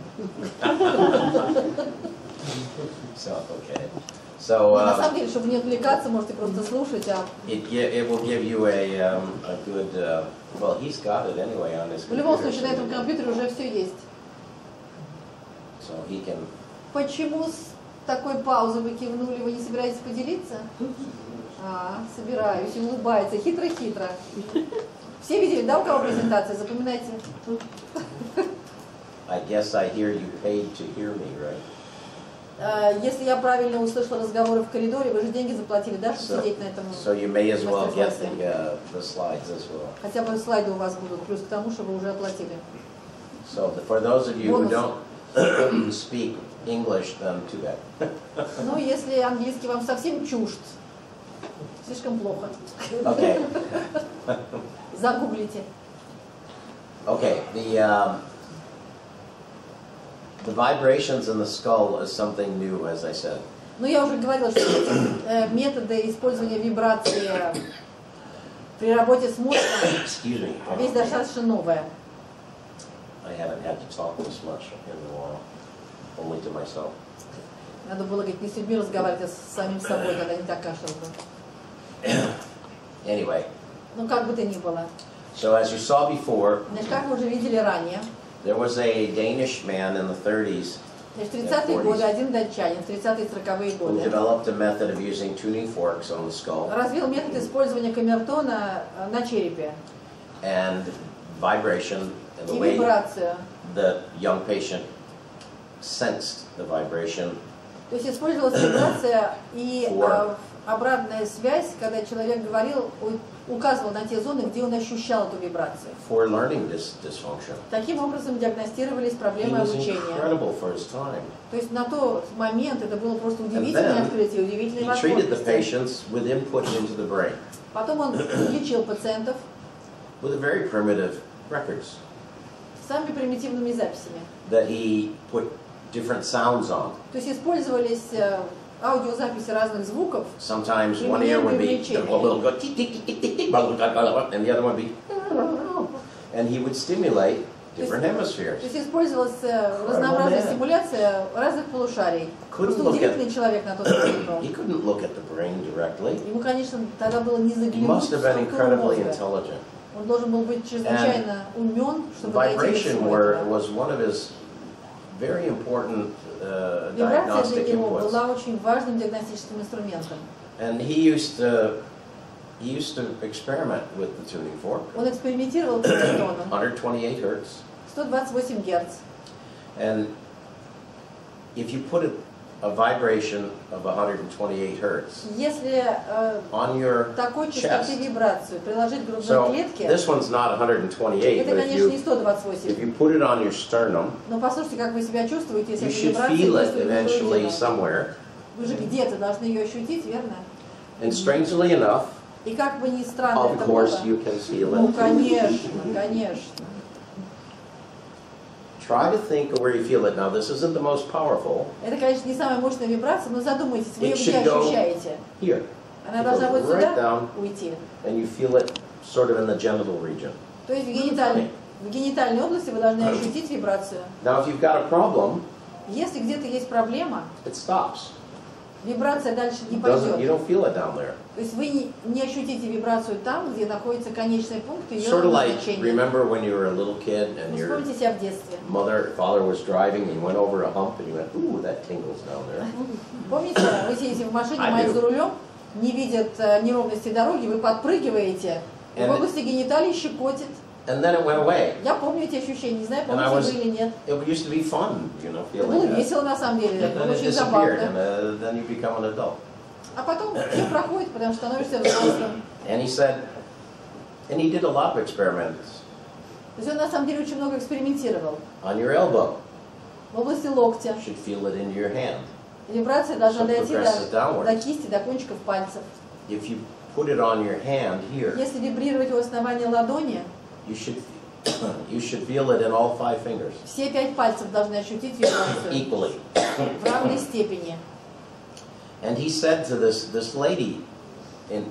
So, okay. So, На самом деле, чтобы не отвлекаться, можете просто слушать, а it will give you a good, well, he's got it anyway on his в любом computer. случае на этом компьютере уже все есть. So he can... Почему с такой паузы вы кивнули, вы не собираетесь поделиться? Собираюсь, и улыбается, хитро-хитро. Все видели, да, у кого презентация? Запоминайте. I guess I hear you paid to hear me, right? Если я правильно услышала разговоры в коридоре, вы же деньги заплатили, да, чтобы сидеть на этом So you may as well get мастер-классе? the slides as well. Хотя бы слайды у вас будут, плюс к тому, что вы уже оплатили. So for those of you who don't speak English, then too bad. Ну, если английский вам совсем чужд, слишком плохо. Okay. Загуглите. Okay. The vibrations in the skull is something new, as I said. Ну, я уже говорила, что методы использования вибрации при работе с мозгом Excuse me. вещь достаточно новая. I haven't had to talk this much in a while, only to myself. Надо было, говорить, не с людьми разговаривать, а с самим собой, когда не так кашлял. Anyway, Ну, как бы то ни было. so as you saw before, Значит, как вы уже видели ранее, there was a Danish man in the 30s значит, в 30-е годы один датчанин, в 30-40-е who годы, developed a method of using tuning forks on the skull развил метод использования камертона на черепе and vibration and the и way вибрацию. the young patient sensed the vibration. То есть использовалась вибрация и обратная связь, когда человек говорил, указывал на те зоны, где он ощущал эту вибрацию. For learning dysfunction. Таким образом диагностировались He проблемы was обучения. incredible for his time. То есть на тот момент это было просто удивительное открытие, удивительные He treated the возможности. patients with input into the brain Потом он лечил пациентов with very primitive records самыми примитивными записями. that he put different sounds on. То есть использовались аудиозаписи разных звуков. Sometimes one ear would be will go tick tick tick tick tick tick, and the other one would be, and he would stimulate different hemispheres. То есть использовалась разнообразная стимуляция разных полушарий. Просто удивительный человек на тот момент был. He couldn't look at the brain directly. Ему, конечно, тогда было не He заглянуть must в have been структуру incredibly мозга. intelligent. Он должен был быть чрезвычайно умен, чтобы найти Vibration всего этого. was one of his very important Вибрация diagnostic для него inputs. была очень важным диагностическим инструментом. And he used to experiment with the tuning fork. Он экспериментировал с камертоном. 128 hertz. 128 Гц. And if you put it a vibration of 128 hertz Если on your такой chest. частоты вибрацию приложить к грудной So клетке, this one's not 128, это, but конечно, не if 128. you put it on your sternum, Но послушайте, как вы себя чувствуете, если you эта should вибрация feel it действует на eventually грудину. somewhere. Вы же где-то должны ее ощутить, верно? And strangely enough, И как бы ни странно of это course было, you can feel ну, it. конечно, конечно. Try to think of where you feel it. Now, this isn't the most powerful. Это, конечно, не самая мощная вибрация, но задумайтесь, вы ее It где should go ощущаете? Here, Она it должна goes вот right сюда down, уйти. and you feel it sort of in the genital region. То есть в генитальной области вы должны ощутить вибрацию. Now, if you've got a problem, Если где-то есть проблема, it stops. вибрация дальше не You пойдет. don't feel it down there. То есть вы не ощутите вибрацию там, где находится конечный пункт ее Sort of like, назначения. remember when you were a little kid and your Вспомните себя в детстве. father was driving and you went over a hump and you went, ooh, that tingles down there. Помните, вы сидите в машине, I мать do. за рулем, не видят неровности дороги, вы подпрыгиваете, и в And области гениталий щекотит. And then it went away. Я помню эти ощущения, не знаю, And I помните was, вы или нет. it used to be fun, Это feeling было that. весело на самом деле, And было then it очень disappeared, забавно. and then you become an adult. А потом все проходит, потому что становишься взрослым. And he said, and he did a lot of experiments То есть он на самом деле очень много экспериментировал. on your elbow. В области локтя. You should feel it into your hand. Вибрация должна So дойти progresses downwards. до кисти, до кончиков пальцев. If you put it on your hand here, Если вибрировать у основания ладони, you should feel it in all 5 fingers все 5 пальцев должны ощутить вибрацию equally. в равной степени. And he said to this lady,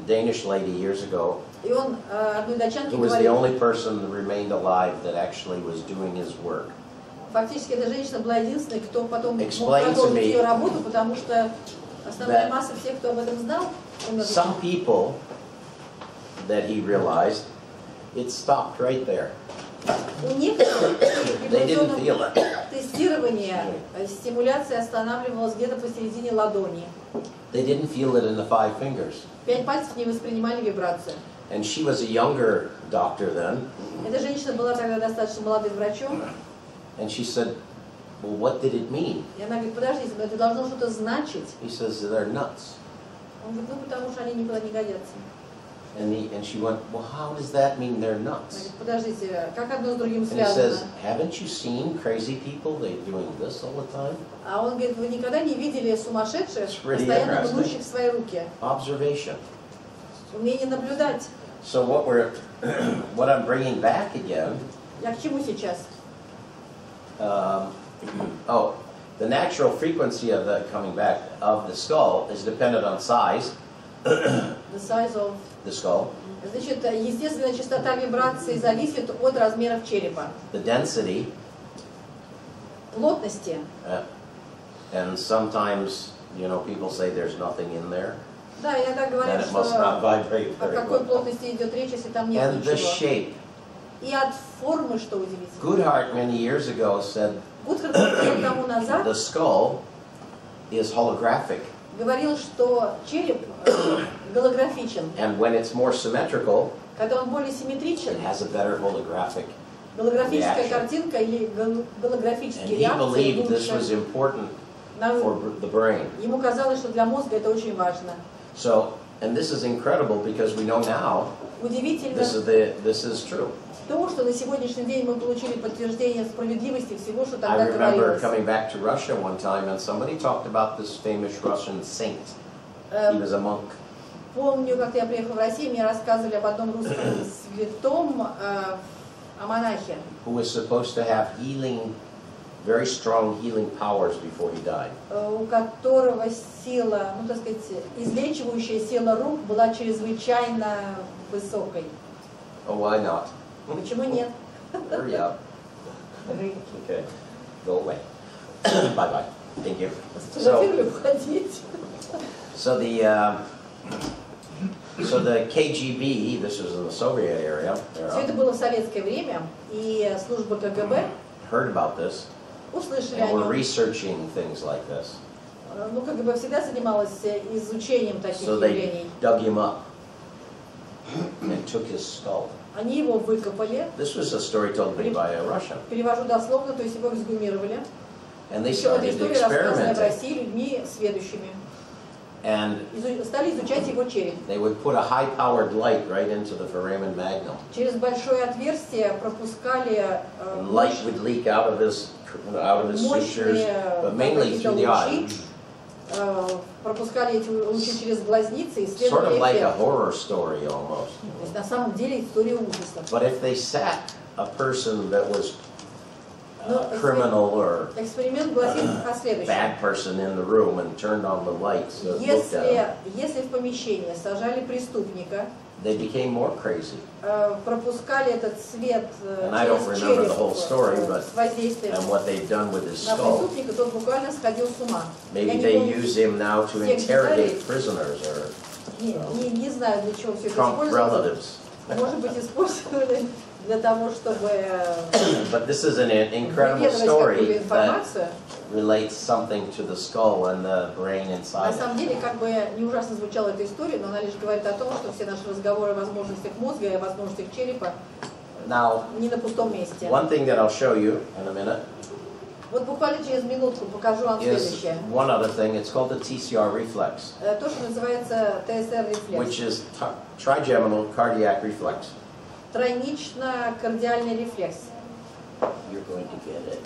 Danish lady years ago, И он одной датчанке who was the говорил, only person that remained alive that actually was doing his work. фактически эта женщина была единственной, кто потом мог Explain to продолжить me ее работу, потому что основная that масса всех, кто об этом знал, умерли. Some people that he realized, it stopped right there. У некоторых They didn't feel вибрационном it. тестировании стимуляция останавливалась где-то посередине ладони. They didn't feel it in the 5 fingers. 5 пальцев не воспринимали вибрацию. And she was a younger doctor then, Эта женщина была тогда достаточно молодым врачом, and she said, well, what did it mean? и она говорит, подождите, но это должно что-то значить. He says, they're nuts. Он говорит, ну потому что они никуда не годятся. And she went, well, how does that mean they're Она nuts? говорит, подождите, как одно с другим And he связано? says, haven't you seen crazy people? They're doing this all the time? А он говорит, вы никогда не видели сумасшедших, It's pretty постоянно interesting. мнущих свои руки? Observation. Умение наблюдать. So what I'm bringing back again, Я к чему сейчас? the natural frequency of the coming back of the skull is dependent on size. The size of... The skull, Значит, естественная частота вибрации зависит от размеров черепа, the density, плотности. and sometimes, people say there's nothing in there, Да, иногда говорят, then it must not что vibrate о very какой well. плотности идет речь, если там нет And the ничего. shape. И от формы, что удивительно. Goodhart many years ago said Гудхард лет тому назад the skull is holographic, говорил, что череп голографичен. and when it's more symmetrical, Когда он более симметричен, it has a better holographic. голографическая reaction. картинка или And голографические he реакции believed this was лучше. important for the brain. Ему казалось, что для мозга это очень важно. So, and this is incredible because we know now Удивительно this is true. то, что на сегодняшний день мы получили подтверждение справедливости всего, что I тогда remember говорилось. coming back to Russia one time and somebody talked about this famous Russian saint. He was a monk. Помню, как я приехала в Россию, мне рассказывали об одном русском святом, о монахе, Who was supposed to have very strong healing powers before he died. у которого сила, так сказать, излечивающая сила рук была чрезвычайно высокой. Oh, why not? Почему нет? Hurry up. Okay, go away. Bye-bye. Thank you. Фотографировали, входить. So the KGB, this was in the Soviet era, Все это было в советское время, и служба КГБ heard about this услышали о and were нем. researching things like this. КГБ всегда занималась изучением таких So they явлений. dug him up and took his skull. Они его выкопали, This was a story told me by a Russian. перевожу дословно, то есть его эксгумировали. And they Причем эта started история рассказана в experimenting. России людьми сведущими. And Стали изучать его череп. they would put a high-powered light right into the foramen magnum. Через большое отверстие пропускали And light would leak out of his sutures, but mainly through the eye. Пропускали эти лучи через глазницы и Sort of исследовали like a эффект. horror story almost. То есть на самом деле история ужаса. But if they sat a person that was a criminal or Эксперимент гласит о следующем. bad person in the room and turned on the lights and looked at him, Если в помещение сажали преступника, they became more crazy. пропускали этот свет And I don't через remember the whole story, череп but с воздействием and what they've done with his на skull. преступника, тот буквально сходил с ума. Maybe Я не they помню, use him now to interrogate prisoners or не знаю, для чего все это Trump использовалось. relatives. Может быть, использовали для того, чтобы But this is an incredible выведывать story какую-то that информацию. relates something to the skull and the brain На inside самом it. деле, как бы не ужасно звучала эта история, но она лишь говорит о том, что все наши разговоры о возможностях мозга и о возможностях черепа Now, не на пустом месте. one thing that I'll show you in a minute Вот буквально через минутку покажу вам is следующее. one other thing. It's called the TCR reflex, То, что называется ТСР which рефлекс. is trigeminal cardiac reflex. Тройнично-кардиальный рефлекс. You're going to get it.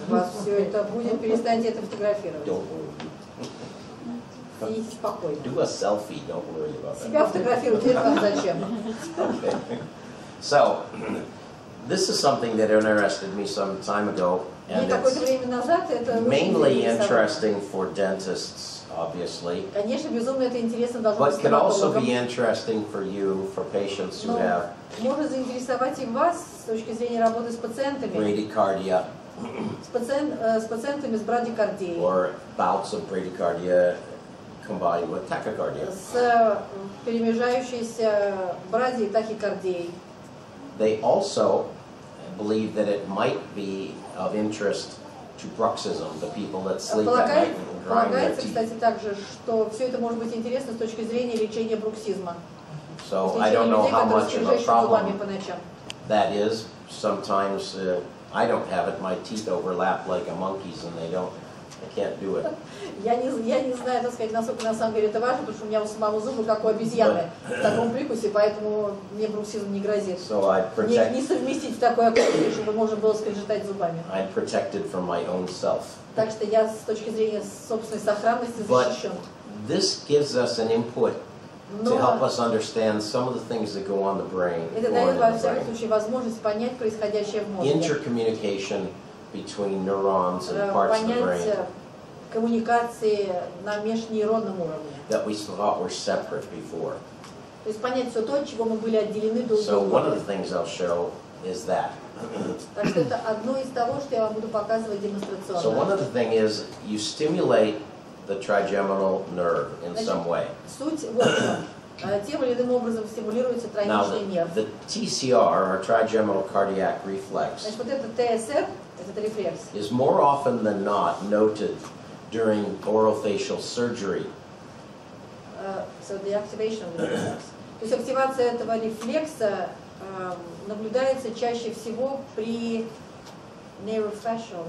У вас все это будет, перестаньте это фотографировать. Don't worry. Сидите спокойно. Do a selfie. Don't worry about Себя that. фотографируйте, это вам зачем? Okay. So, this is something that interested me some time ago, Мне and какое-то it's время назад это очень mainly интересовало. interesting for dentists, obviously, Конечно, безумно это интересно должно быть but can also be стоматологам. interesting for you, for patients who Но have может заинтересовать и вас с точки зрения работы с пациентами, bradycardia с пациентами с брадикардией, or bouts of bradycardia combined with tachycardia. с перемежающейся брадией и тахикардией. They also believe that it might be of interest to bruxism, the people that sleep at night and grind their Полагается, teeth. кстати, также, что все это может быть интересно с точки зрения лечения бруксизма. So I don't know людей, how которые much of a скрежещут зубами problem по ночам. that is. Sometimes I don't have it. My teeth overlap like a monkey's, and I can't do it. Я не знаю, так сказать, насколько на самом деле это важно, потому что у меня у самого зубы как у обезьяны в таком прикусе, поэтому мне бруксизм не грозит. So I Мне не совместить в такой акустике, чтобы можно было скрежетать зубами. I'm protected from my own self. Так что я с точки зрения собственной сохранности But защищен. this gives us an input to help Но us understand some of the things that go on the brain. это go on дает, in во the всяком brain. случае, возможность понять происходящее в мозге. Intercommunication between neurons and parts of the Понять brain коммуникации на межнейронном уровне. that we thought were separate before. То есть понять все то, от чего мы были отделены друг So от one of друга. the things I'll show is that. Так что это одно из того, что я вам буду показывать демонстрационно. So one of the things is you stimulate the trigeminal nerve in some way. Суть вот в чем. Тем или иным образом стимулируется Now тройничный нерв. the TCR, or trigeminal cardiac reflex, Значит, вот этот ТСР, этот рефлекс, is more often than not noted during orofacial surgery. so the activation of the reflex. То есть активация этого рефлекса наблюдается чаще всего при neurofacial,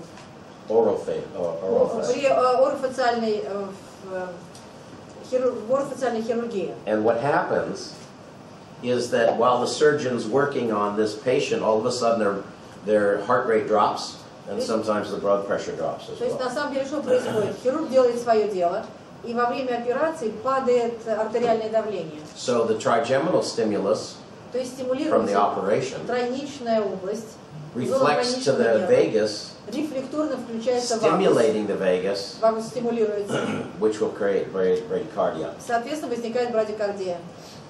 Orofacial. при орофациальной хирургии. And what happens is that while the surgeon's working on this patient, all of a sudden their heart rate drops, and sometimes the blood pressure drops as То есть на well. самом деле что происходит? Хирург делает свое дело, и во время операции падает артериальное давление. So the trigeminal stimulus То есть from the стимулируется operation тройничная область, reflects to the vagus, рефлекторно включается вагус, stimulating the vagus, вагус стимулируется, which will create bradycardia. соответственно возникает брадикардия.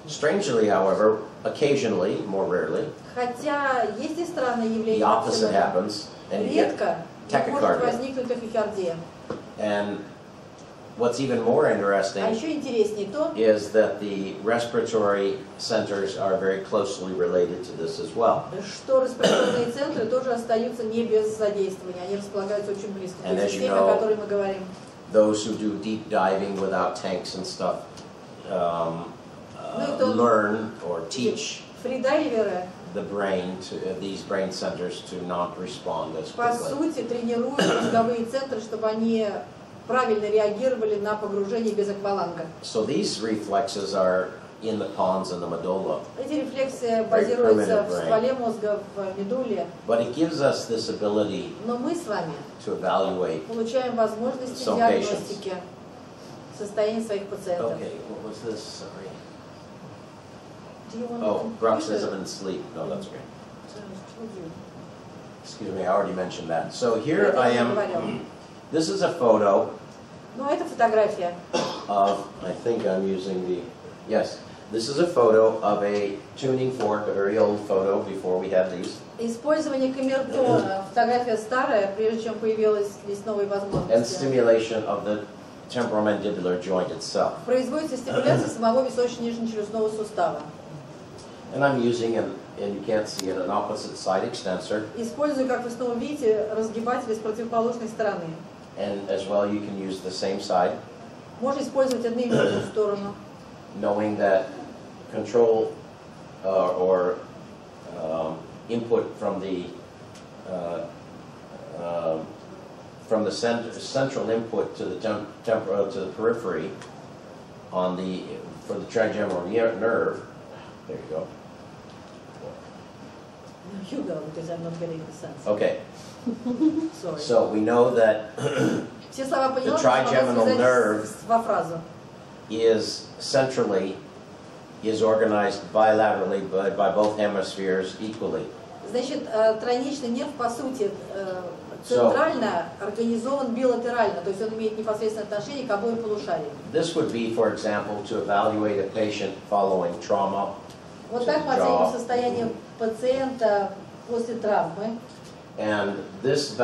Strangely, however, occasionally, more rarely, Хотя есть и странные the явления, opposite happens, and you get редко может tachycardia. возникнуть тахикардия. And what's even more А interesting еще интереснее то, is that the respiratory centers are very closely related to this as well. что респираторные центры тоже остаются не без задействования, они располагаются очень близко к And той as you системе, know, о которой мы говорим. Those who do deep diving without tanks and stuff Ну, это learn or teach Фридайверы, the brain, these brain centers, to not respond as По quickly. сути, тренируют мозговые центры, чтобы они правильно реагировали на погружение без акваланга. So these reflexes are in the pons and the medulla. Эти рефлексы базируются в стволе мозга, в медуле. But it gives us this ability Но мы с вами to evaluate. получаем возможности Some диагностики состояния своих пациентов. Okay, what was this? Sorry. Do you want Oh, to bruxism and sleep. No, that's okay. Excuse me, I already mentioned that. So here I am. This is a photo Ну, это фотография. of, I think I'm using the, yes, this is a photo of a tuning fork, a very old photo before we had these. Использование камертона. Фотография старая, прежде чем появились здесь новые And возможности. stimulation of the temporomandibular joint itself. Производится стимуляция самого височно-нижнечелюстного сустава. And I'm using, and you can't see it, an opposite side extensor. Использую, как вы снова видите, разгибатель с противоположной стороны. And as well, you can use the same side, Можно использовать одну и другую сторону. knowing that control or input from the central input to the to the periphery on the for the trigeminal nerve. There you go. You go, because I'm not getting the sense. Okay, Sorry. so we know that Все слова поняла, the trigeminal nerve во фразу. is centrally organized bilaterally by both hemispheres equally. Значит, тройничный нерв, по сути, центрально организован билатерально, то есть он имеет непосредственное отношение к обоим полушариям. This would be, for example, to evaluate a patient following trauma. Вот так мы оценим состояние пациента после травмы. And this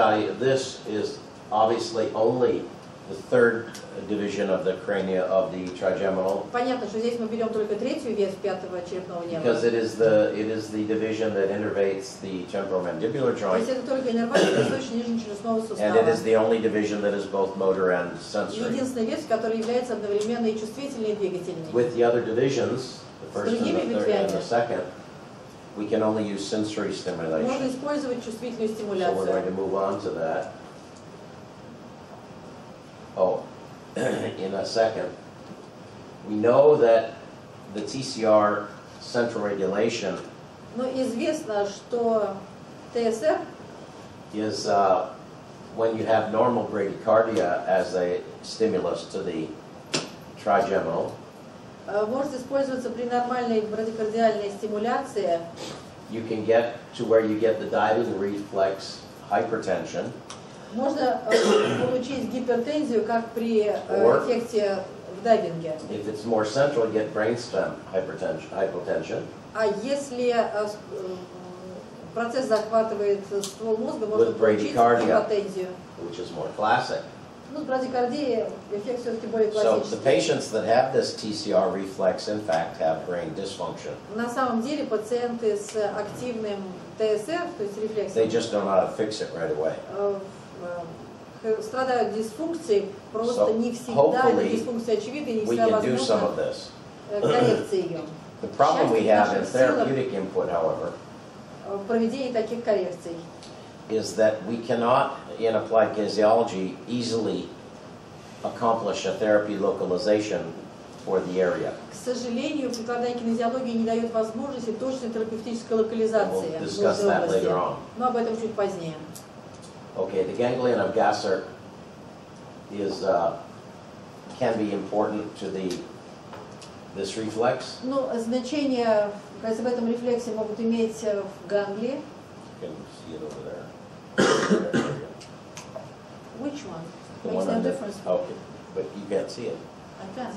is obviously only the third division of the crania of the trigeminal. Понятно, что здесь мы берем только третью ветвь пятого черепного нерва. Because it is the division that innervates the temporomandibular То joint. есть это только иннервация височно-нижнечелюстного And сустава. it is the only division that is both motor and sensory. Единственная ветвь, которая является одновременно и чувствительной, и двигательной. With the other divisions, the first and the third and the second, we can only use sensory Можно stimulation. использовать чувствительную So we're going to стимуляцию. move on to that. Oh, in a second. We know that the TCR central regulation Но известно, что ТСР is when you have normal bradycardia as a stimulus to the trigeminal. может использоваться при нормальной брадикардиальной стимуляции. You can get to where you get the diving reflex hypertension. Можно получить гипертензию, как при эффекте в дайвинге. If it's more central, you get brainstem hypotension. А если процесс захватывает ствол мозга, можно получить гипотензию. Which is more classic. Ну, с брадикардией эффект все-таки более So the классический. patients that have this TCR reflex, in fact, have brain dysfunction. На самом деле пациенты с активным ТСР, то есть They рефлексом, just don't know how to fix it right away. страдают дисфункцией, просто So, не всегда эта hopefully, дисфункция очевидна, не We всегда can do some возможна of this. коррекция ее. The problem we have in Счастье в наших силах therapeutic input, however, в проведении таких коррекций. is that we cannot, in applied kinesiology, easily accomplish a therapy localization for the area. К сожалению, прикладная кинезиология не дает возможности точной терапевтической локализации We'll discuss нужной that области. later on. Но об этом чуть позднее. Okay, the ganglion of Gasser is can be important to this reflex. Ну, значение, кажется, в этом рефлексе могут иметь в ганглии. You can see it over there. Which one? The Makes one no on the- difference. Okay, but you can't see it I can.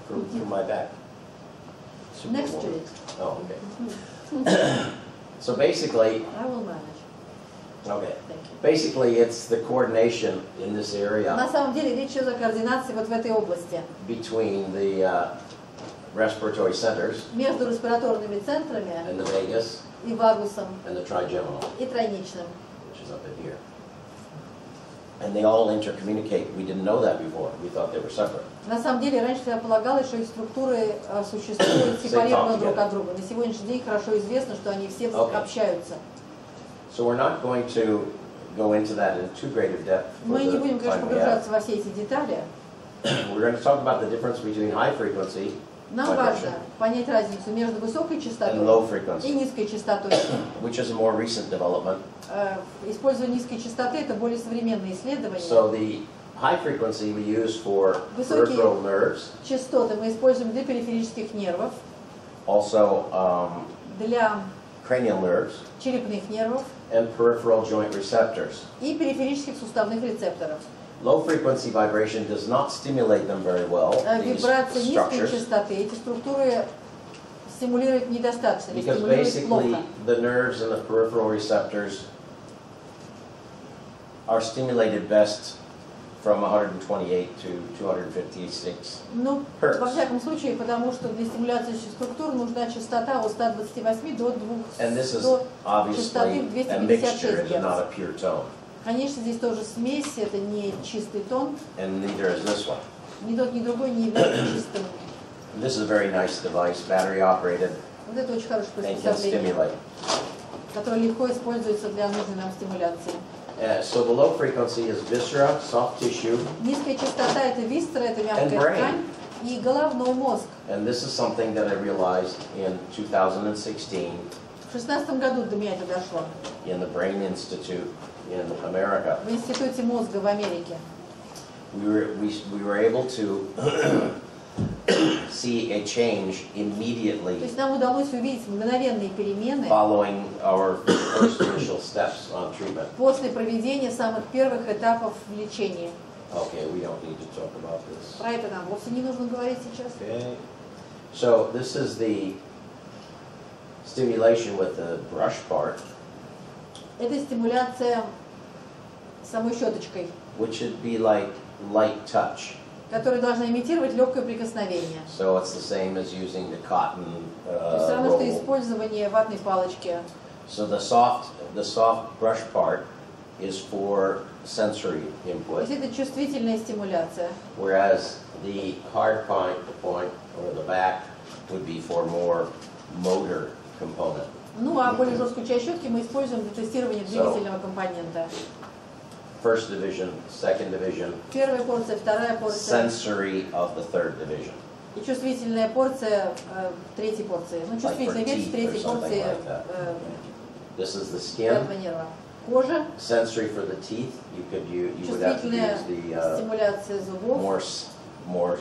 from my back. Next to Superwoman. it. Oh, okay. So basically, I will manage. okay. Thank you. Basically, it's the coordination in this На area самом деле речь идет о координации вот в этой области. between the respiratory centers Между респираторными центрами and the vagus и вагусом, and the trigeminal, и тройничным. which is up in here. And they all intercommunicate. We didn't know that before. We thought they were separate. На самом деле, раньше я полагалось, что эти структуры существуют сепарированно друг от друга. На сегодняшний день хорошо известно, что они все общаются. So we're not going to go into that in too great of depth. Мы не будем, конечно, погружаться во все эти детали. We're going to talk about the difference between high frequency Нам важно понять разницу между высокой частотой и низкой частотой. Which is a more recent development. Использование низкой частоты – это более современные исследования. So the high frequency we use for peripheral nerves. Частоты мы используем для периферических нервов. Also для cranial nerves. Черепных нервов. And peripheral joint receptors. И периферических суставных рецепторов. Low frequency vibration does not stimulate them very well. Вибрация низкой частоты эти структуры стимулируют недостаточно, because basically the nerves and the peripheral receptors are stimulated best from 128 to 256 Hz. Во всяком случае, потому что для стимуляции структур нужна частота от 128 до 200 частоты 256 Гц. Конечно, здесь тоже смесь, это не чистый тон. And neither is this one. Ни тот, ни другой не является чистым. This is a very nice device, battery operated. Вот это очень хорошее приспособление, которое легко используется для нужной нам стимуляции. So the low frequency is viscera, soft tissue. Низкая частота – это висцера, это мягкая ткань и головной мозг. And this is something that I realized in 2016. В 2016 году до меня это дошло. In the Brain Institute in America. В институте мозга в Америке. We were able to see a change immediately. То есть нам удалось увидеть мгновенные перемены. Following our first initial steps on treatment. После проведения самых первых этапов лечения. Okay, we don't need to talk about this. Про это нам вовсе не нужно говорить сейчас. Okay. So this is the stimulation with the brush part. Это стимуляция самой щеточкой. Which should be like light touch. Которая должна имитировать легкое прикосновение. So it's the same as using the cotton Все равно, что использование ватной палочки. So the soft brush part is for sensory input. То есть это чувствительная стимуляция. Whereas the hard point or the back would be for more motor component. Ну, а более жесткую часть щетки мы используем для тестирования двигательного компонента. First division, second division. Первая порция, вторая порция. Sensory of the third division. И чувствительная порция третьей порции. Ну, чувствительная ветвь третьей порции This is the skin. нерва. Кожа. Sensory for the teeth. You would have to use the стимуляция зубов. More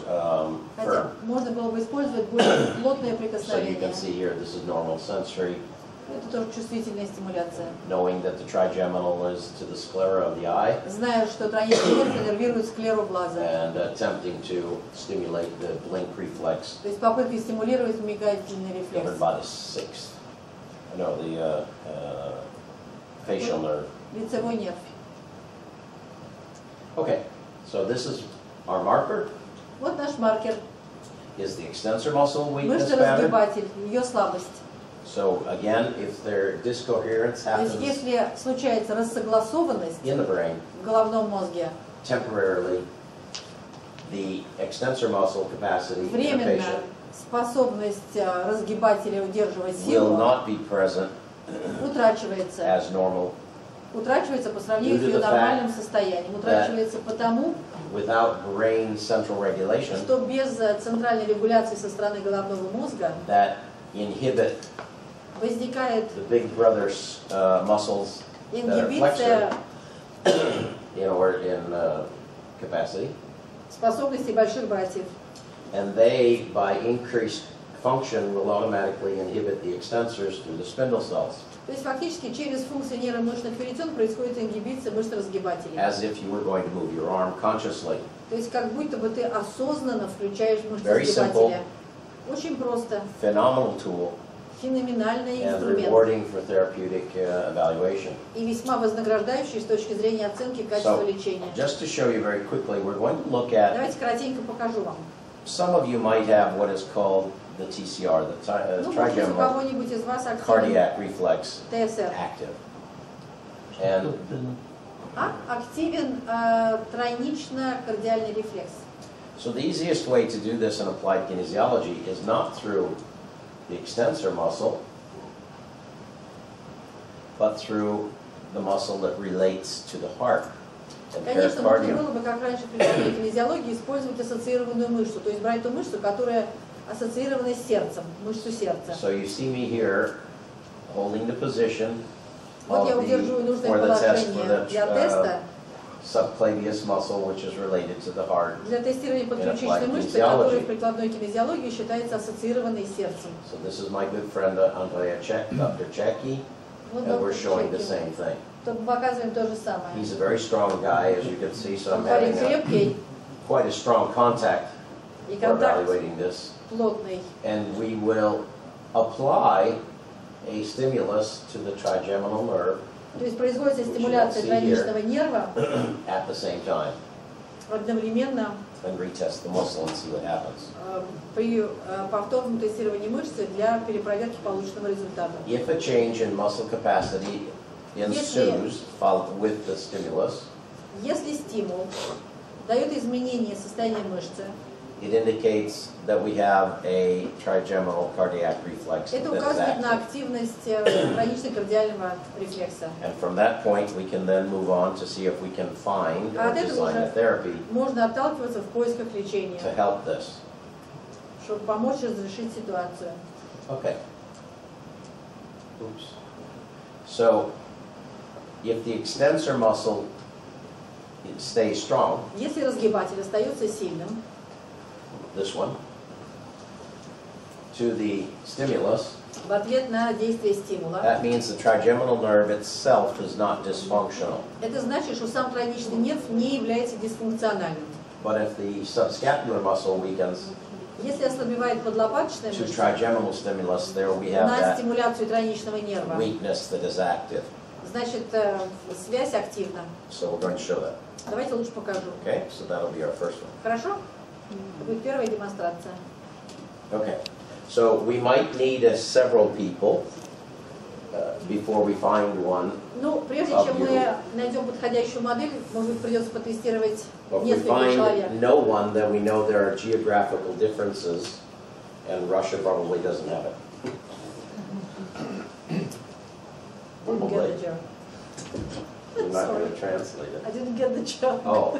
firm. Можно было бы использовать более плотное So you прикосновение. can see here, this is normal sensory. Это тоже чувствительная стимуляция. Knowing that the trigeminal is to the sclera of the eye. Зная, что тройной нерв иннервирует склеру глаза. And attempting to stimulate the blink reflex. То есть попытка стимулировать мигательный рефлекс. Given by the sixth. No, the facial nerve. Лицевой нерв. Okay, so this is our marker. Вот наш маркер. Is the extensor muscle weakness pattern? pattern? Ее слабость. So again, if there discoherence happens То есть, если случается рассогласованность in the brain, в головном мозге, temporarily, the extensor muscle capacity in the временно patient способность разгибать или удерживать will силу not be present утрачивается. as normal. Утрачивается по сравнению с ее нормальным состоянием. Утрачивается потому, without brain central regulation, что без центральной регуляции со стороны головного мозга that inhibit возникает the big brother's muscles that are flexor in capacity, способности больших братьев. and they, by increased function, will automatically inhibit the extensors through the spindle cells. То есть фактически через функцию нейромышечных веретен происходит ингибиция мышц разгибателей. As if you were going to move your arm consciously. То есть как будто бы ты осознанно включаешь мышцы разгибателя. Очень просто. Phenomenal tool. Феноменальный And инструмент. rewarding for therapeutic evaluation. И весьма вознаграждающий с точки зрения оценки качества лечения. Just to show you very quickly, we're going to look at. Давайте кратенько покажу вам. Some of you might have what is called the TCR, the trigeminal cardiac reflex active. And активен тройнично-кардиальный рефлекс. So the easiest way to do this in applied kinesiology is not through the extensor muscle, but through the muscle that relates to the heart and Конечно, можно pericardium. было бы, как раньше в прикладной кинезиологии, использовать ассоциированную мышцу, то есть брать ту мышцу, которая ассоциирована с сердцем, мышцу сердца. So you see me here holding the position Вот of я удерживаю the, нужное for the test for положение для теста, the subclavius muscle, which is related to the heart. для тестирования подключичной мышцы, которая в прикладной кинезиологии считается ассоциированной с сердцем. So this is my good friend Dr. Checki, and we're showing the same thing. Тут мы показываем то же самое. He's a very strong guy, as you can see, so I'm Он парень having крепкий quite a strong contact и for контакт evaluating this. плотный. And we will apply a stimulus to the trigeminal nerve То есть производится стимуляция тройничного нерва at the same time одновременно and retest the muscle and see what happens. при повторном тестировании мышцы для перепроверки полученного результата. If a change in muscle capacity ensues with the stimulus, Если стимул дает изменение состояния мышцы, it indicates that we have a trigeminal cardiac reflex that это is указывает на active. активность тройнично-кардиального рефлекса. And from that point, we can then move on to see if we can find А or от этого design a уже therapy можно отталкиваться в поисках лечения, to help this. чтобы помочь разрешить ситуацию. Okay. Oops. So, if the extensor muscle stays strong, Если разгибатель остается сильным, this one, to the stimulus, в ответ на действие стимула, that means the trigeminal nerve itself is not dysfunctional. это значит, что сам тройничный нерв не является дисфункциональным. But if the subscapular muscle weakens Если ослабевает подлопаточная to мышца, trigeminal stimulus, there we have на that стимуляцию тройничного нерва, weakness that is active. значит, связь активна. So we're going to show that. Давайте лучше покажу. Okay, so that'll be our first one. Хорошо? Это будет первая демонстрация. Okay, so we might need several people before we find one. Ну, прежде чем мы найдем подходящую модель, может быть, придется потестировать But if we несколько человек. find no one, then we know there are geographical differences, and Russia probably doesn't have it. Didn't get the job. We're not Sorry. going to translate it. I didn't get the job. Oh,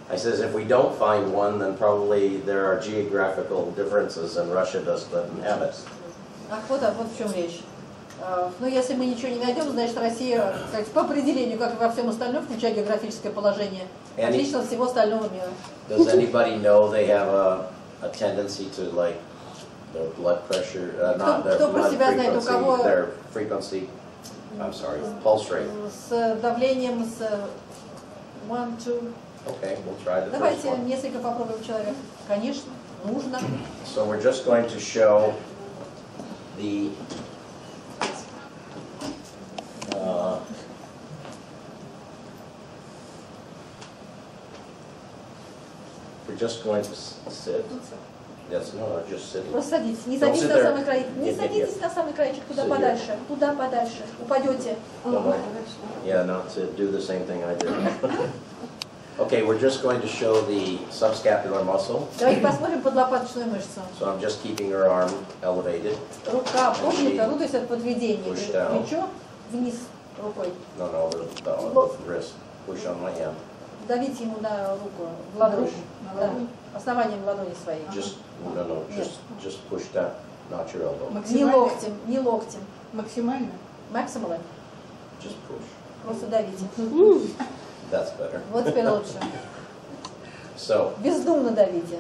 I says if we don't find one, then probably there are geographical differences, and Russia doesn't have it. Ах, вот в чем речь. Ну, если мы ничего не найдем, значит, Россия, как по определению, как и во всем остальном, включая географическое положение, отлично от всего остального мира. Does anybody know they have a tendency to like their blood pressure, not their blood frequency, their frequency, I'm sorry, pulse rate? С давлением, с 1, 2. Okay, we'll try the first Давайте one. несколько попробуем человек. Конечно, нужно. So we're just going to show the we're just going to sit. Yes, no, just sit. Просто садитесь. Не садитесь на самый край. Не садитесь на самый краечек, туда подальше. Туда подальше. Упадете. Yeah, not to do the same thing I did. Okay, we're just going to show the subscapular muscle. Давайте посмотрим подлопаточную мышцу. So I'm just keeping her arm elevated. Рука поднята, ну то есть от подведения. Push down. Плечо вниз рукой. No, the wrist. Push on my hand. Давите ему на руку, в ладонь. Да, основанием ладони своей. Just push down, not your elbow. Не локтем, не локтем. Максимально? Максимально. Just push. Просто давите. That's better. Вот теперь лучше. So Бездумно давите.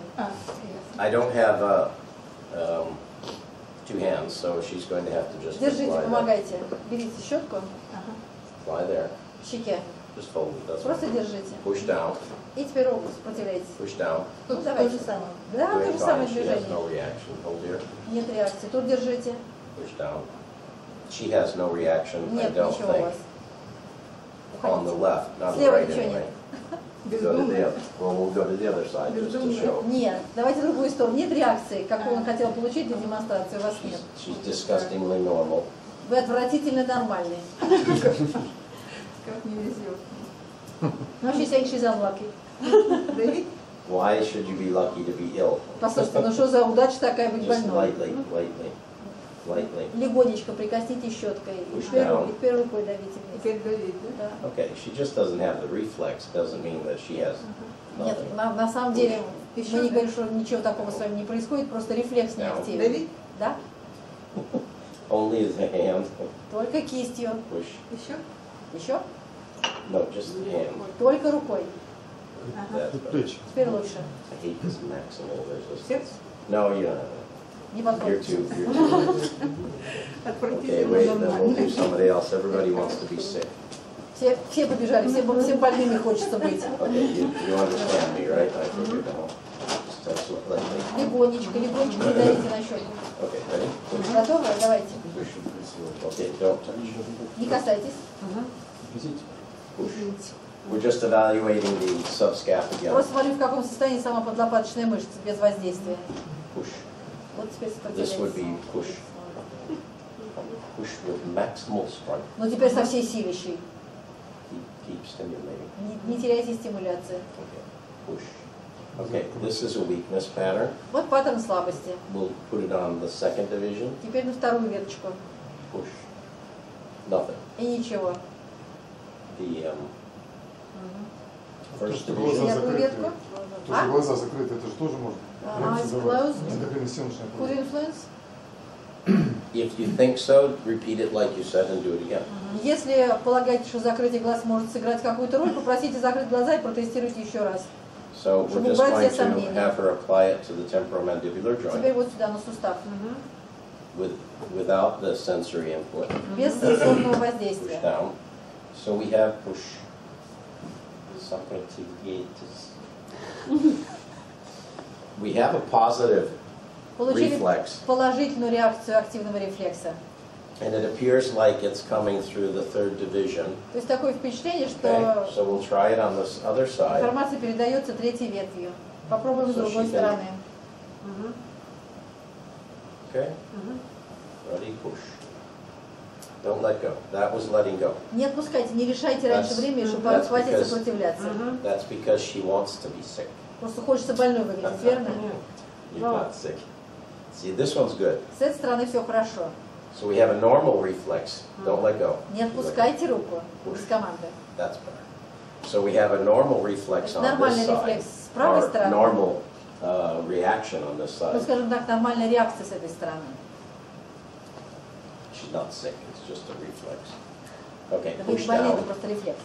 I don't have two hands, so she's going to have to just Держите, lie there. помогайте. Берите щетку, Lie there. в щеке. Just hold it. That's Просто fine. держите. Push down. И теперь руку сопротивляйтесь. Push down. Ну, давайте. То же самое. Да, то Doing же самое fine. She has движение. no reaction. Hold here. Нет реакции. Тут держите. Push down. She has no reaction. I Нет don't ничего у think. вас. On the left, not on the Слева right ничего anyway. нет. Go to the other. Well, we'll go to the other side just to show. Нет. Давайте в другую сторону. Нет реакции, какую он хотел получить для демонстрации. У вас нет. She's disgustingly normal. Вы отвратительно нормальные. Как не везет. No, she saying she's unlucky. Дэвид? Why should you be lucky to be ill? Послушайте, ну что за удача такая быть Just больной? lightly. Легонечко прикоснитесь щеткой. И теперь рукой давите вниз. Теперь Дэвид, да? Да. Okay, she just doesn't have the reflex. Doesn't mean that she has Нет, nothing. на самом деле мы не говорим, что ничего такого с вами не происходит, просто рефлекс не активен. Дэвид? Да? Only the hand. Только кистью. Push. Еще? Еще? No, just the hand. Только рукой. That's Тут better. плечи. Теперь лучше. I hate this maximal. There's this. Сердце? No, you don't. Не You're подходит. too. Okay, wait. Then we'll do somebody else. Everybody wants to be sick. Все побежали, всем больными хочется быть. Okay, you understand me, right? I think you're gonna just touch it lightly. Легонечко не давите на щеку. Okay, ready? Push. Готовы? Давайте. Okay, don't touch. Не касайтесь. Push. We're just evaluating the subscapular. Просто смотрю, в каком состоянии сама подлопаточная мышца без воздействия. Push. Вот теперь This would сопротивляйтесь. be push. Push with maximal strength. Ну теперь со всей силищей. Keep stimulating. Не теряйте стимуляции. Okay. Push. Okay, this is a weakness pattern. Вот паттерн слабости. We'll put it on the second division. Теперь на вторую веточку. Push. Nothing. И ничего. The То, first что глаза division. Первую закрыты. ветку. То, что глаза закрыты, это же тоже можно. Eyes closed. Эндокриносеночная Could кровь. influence? If you think so, repeat it like you said and do it again. Если полагаете, что закрытие глаз может сыграть какую-то роль, попросите закрыть глаза и протестируйте еще раз. So we're just going to have her apply it to the temporomandibular joint Теперь вот сюда, на сустав. without the sensory input. Без сенсорного Push воздействия. down. So we have push. We have a positive Получили reflex, положительную реакцию активного рефлекса. and it appears like it's coming through the third division. То есть такое впечатление, Okay, что so we'll try it on this other side. информация передается третьей ветвью. Попробуем с другой стороны. Okay? Ready, push. Don't let go. That was letting go. Не отпускайте, не решайте раньше времени, чтобы That's хватит because- сопротивляться. That's because she wants to be sick. Просто хочется больной выглядеть, верно? You're not sick. See, this one's good. С этой стороны все хорошо. So we have a normal reflex. Don't let go. Не отпускайте руку без команды. That's better. So we have a normal reflex on Нормальный this side. рефлекс с правой Or стороны. normal reaction on this Ну, side. скажем так, нормальная реакция с этой стороны. She's not sick. It's just a reflex. Okay, Это вы push не больны, это down. просто рефлекс.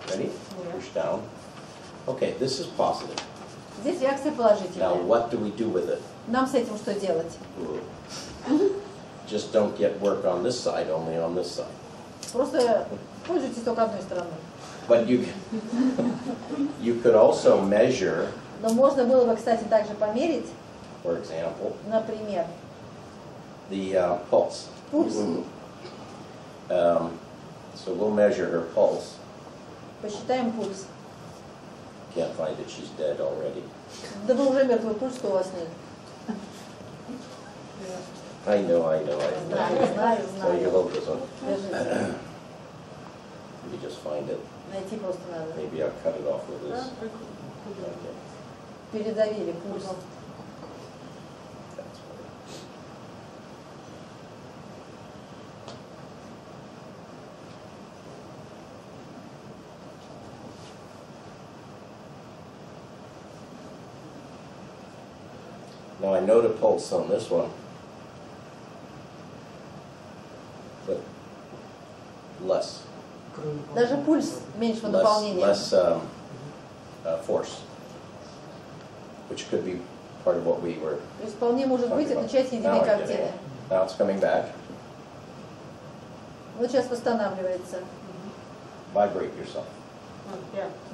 Ready? Push down. Okay, this is positive. Здесь реакция Now, положительная. what do we do with it? Нам с этим что делать? Just don't get work on this side, only on this side. Просто пользуйтесь только одной стороной. But you could also measure, Но можно было бы, кстати, также померить, for example, например, the pulse. пульс. So we'll measure her pulse. Посчитаем пульс. Can't find it, she's dead already. Да вы уже мертвый, пульс, что у вас нет? I know. Знаю. So you hold this one. Держите. You just find it. Найти просто надо. Maybe I'll cut it off with this. Okay. Передавили пульс. That's better. Now I note a pulse on this one, but less Даже пульс меньшего наполнения. less force, which could be part of what we were. То есть вполне может быть, это часть единой Now I get картины. it. Now it's coming back. Вот сейчас восстанавливается. Vibrate yourself.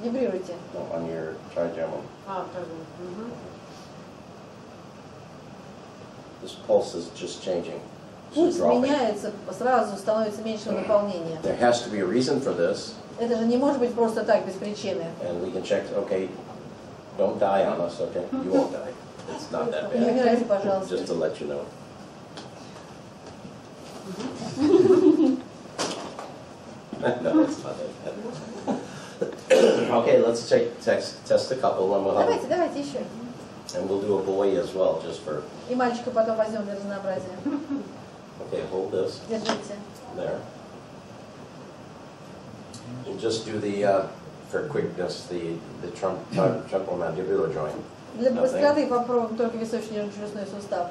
Вибрируйте. No, on your trigeminal. This pulse is just changing. This Пульс is dropping. меняется, сразу становится меньшего наполнения. There has to be a reason for this, Это же не может быть просто так, без причины. and we can check. Okay, don't die on us. Okay, you won't die. It's not that Не bad. умирайте, пожалуйста. Just to let you know. No, it's not that bad. Okay, let's test a couple, and Давайте еще. we'll do a boy as well, just for. И мальчика потом возьмем для разнообразия. Okay, hold this. Держите. There. We'll just do the, for quickness, the temporomandibular joint. Для быстроты попробуем только височно-нижнечелюстной сустав.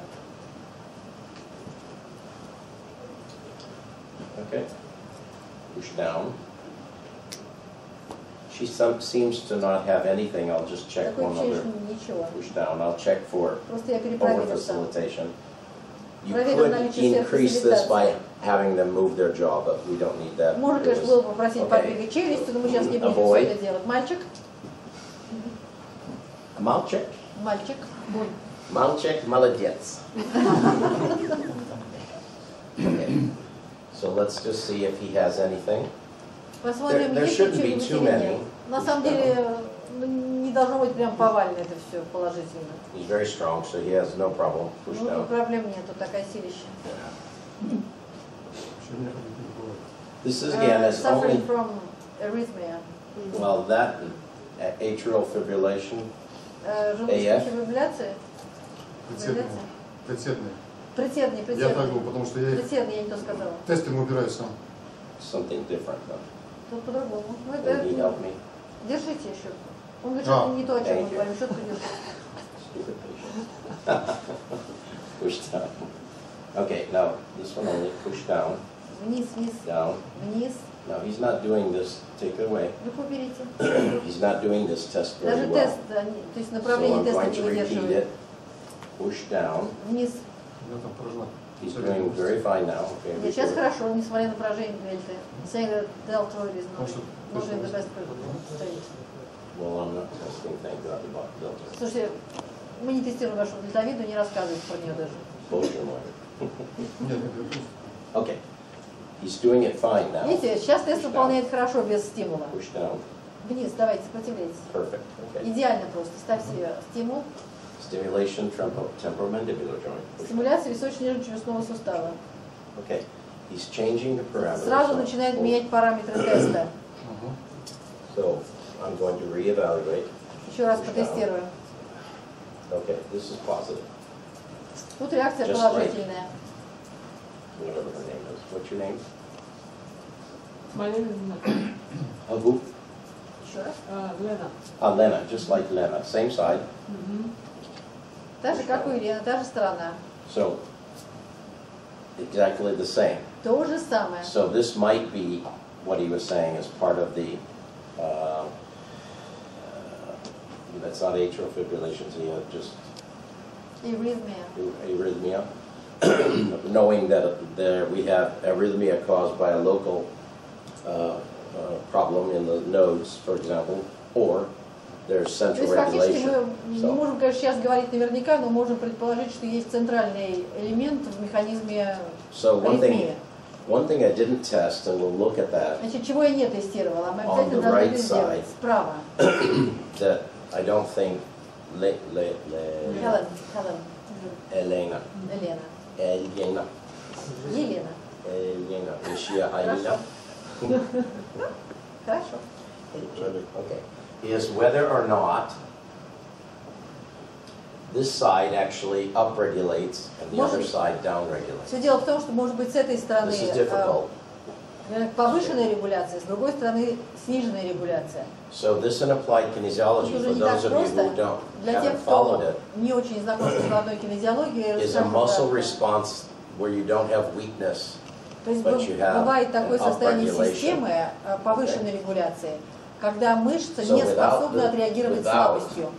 Okay. Push down. She seems to not have anything. I'll just check one other. Push down. I'll check for over-facilitation. You could increase this by having them move their jaw, but we don't need that. Можно, конечно, было попросить подвигать челюстью, но мы сейчас не будем все это делать. Мальчик? Мальчик? Мальчик. Мальчик, молодец. Okay. So let's just see if he has anything. Посмотрим, There есть ли shouldn't be что-нибудь too или many. нет. На самом деле, не должно быть прям повально это все положительно. He's very strong, so he has no problem. Push down. Проблем нету, такая силища. This is again as Suffering only. from arrhythmia. Well, that atrial fibrillation. Желудочная фибрилляция? Предсердные. Предсердный. Я так думал, потому что я предсердный, я не то сказала. Тестами убираю сам. Something different, though. Тут по-другому. Can you help me? Держите еще. Он говорит, что это не то, о чем мы говорим. Что ты держишь? Stupid patient. Push down. Okay, now this one only. Push down. Вниз, вниз. Down. Вниз. Now he's not doing this. Take it away. Руку берите. He's not doing this test very Даже well. тест, то есть So направление I'm теста going не to repeat выдерживает. it. Push down. Вниз. He's doing very fine now. Okay, Нет, сейчас хорошо, несмотря на поражение дельты. Saying that deltoid is not in the best state. Well, I'm not testing, thank God, about delta. Слушайте, мы не тестируем вашу дельтовиду, не рассказывайте про нее даже. Bowser motor. Okay. He's doing it fine now. Видите, сейчас тест выполняет хорошо, без стимула. Push down. Вниз, давайте, сопротивляйтесь. Perfect. Okay. Идеально просто. Ставьте стимул. Stimulation temporomandibular joint. Стимуляция височно-нижнечелюстного сустава. Okay. He's changing the parameters. Сразу начинает менять параметры теста. So I'm going to reevaluate. Еще раз потестируем. Okay, this is positive. Тут реакция Just положительная. Whatever her name is. What's your name? My name is Who? Еще раз. Lena. Lena, just like Lena. Same side. Так же, как у Елены, та же сторона. So exactly the same. То же самое. So this might be what he was saying as part of the, that's not atrial fibrillation, so just arrhythmia. Knowing that we have arrhythmia caused by a local problem in the nodes, for example, or there's То central есть фактически regulation. мы не можем, конечно, сейчас говорить наверняка, но можем предположить, что есть центральный элемент в механизме аритмии. One thing I didn't test, and we'll look at that. Значит, чего я не тестировала, мы обязательно должны это сделать. Справа. That I don't think Елена. Елена. Is she a hyena? Хорошо. Okay. Is whether or not this side actually upregulates and the other side downregulates. Все дело в том, что может быть с этой стороны This is difficult. повышенная регуляция, с другой стороны сниженная регуляция. So this in applied kinesiology, for those of you who haven't followed it, не очень знакомы с прикладной кинезиологией, is a muscle response where you don't have weakness, but you have бывает такое состояние upregulation. системы повышенной регуляции, когда мышца не способна отреагировать слабостью.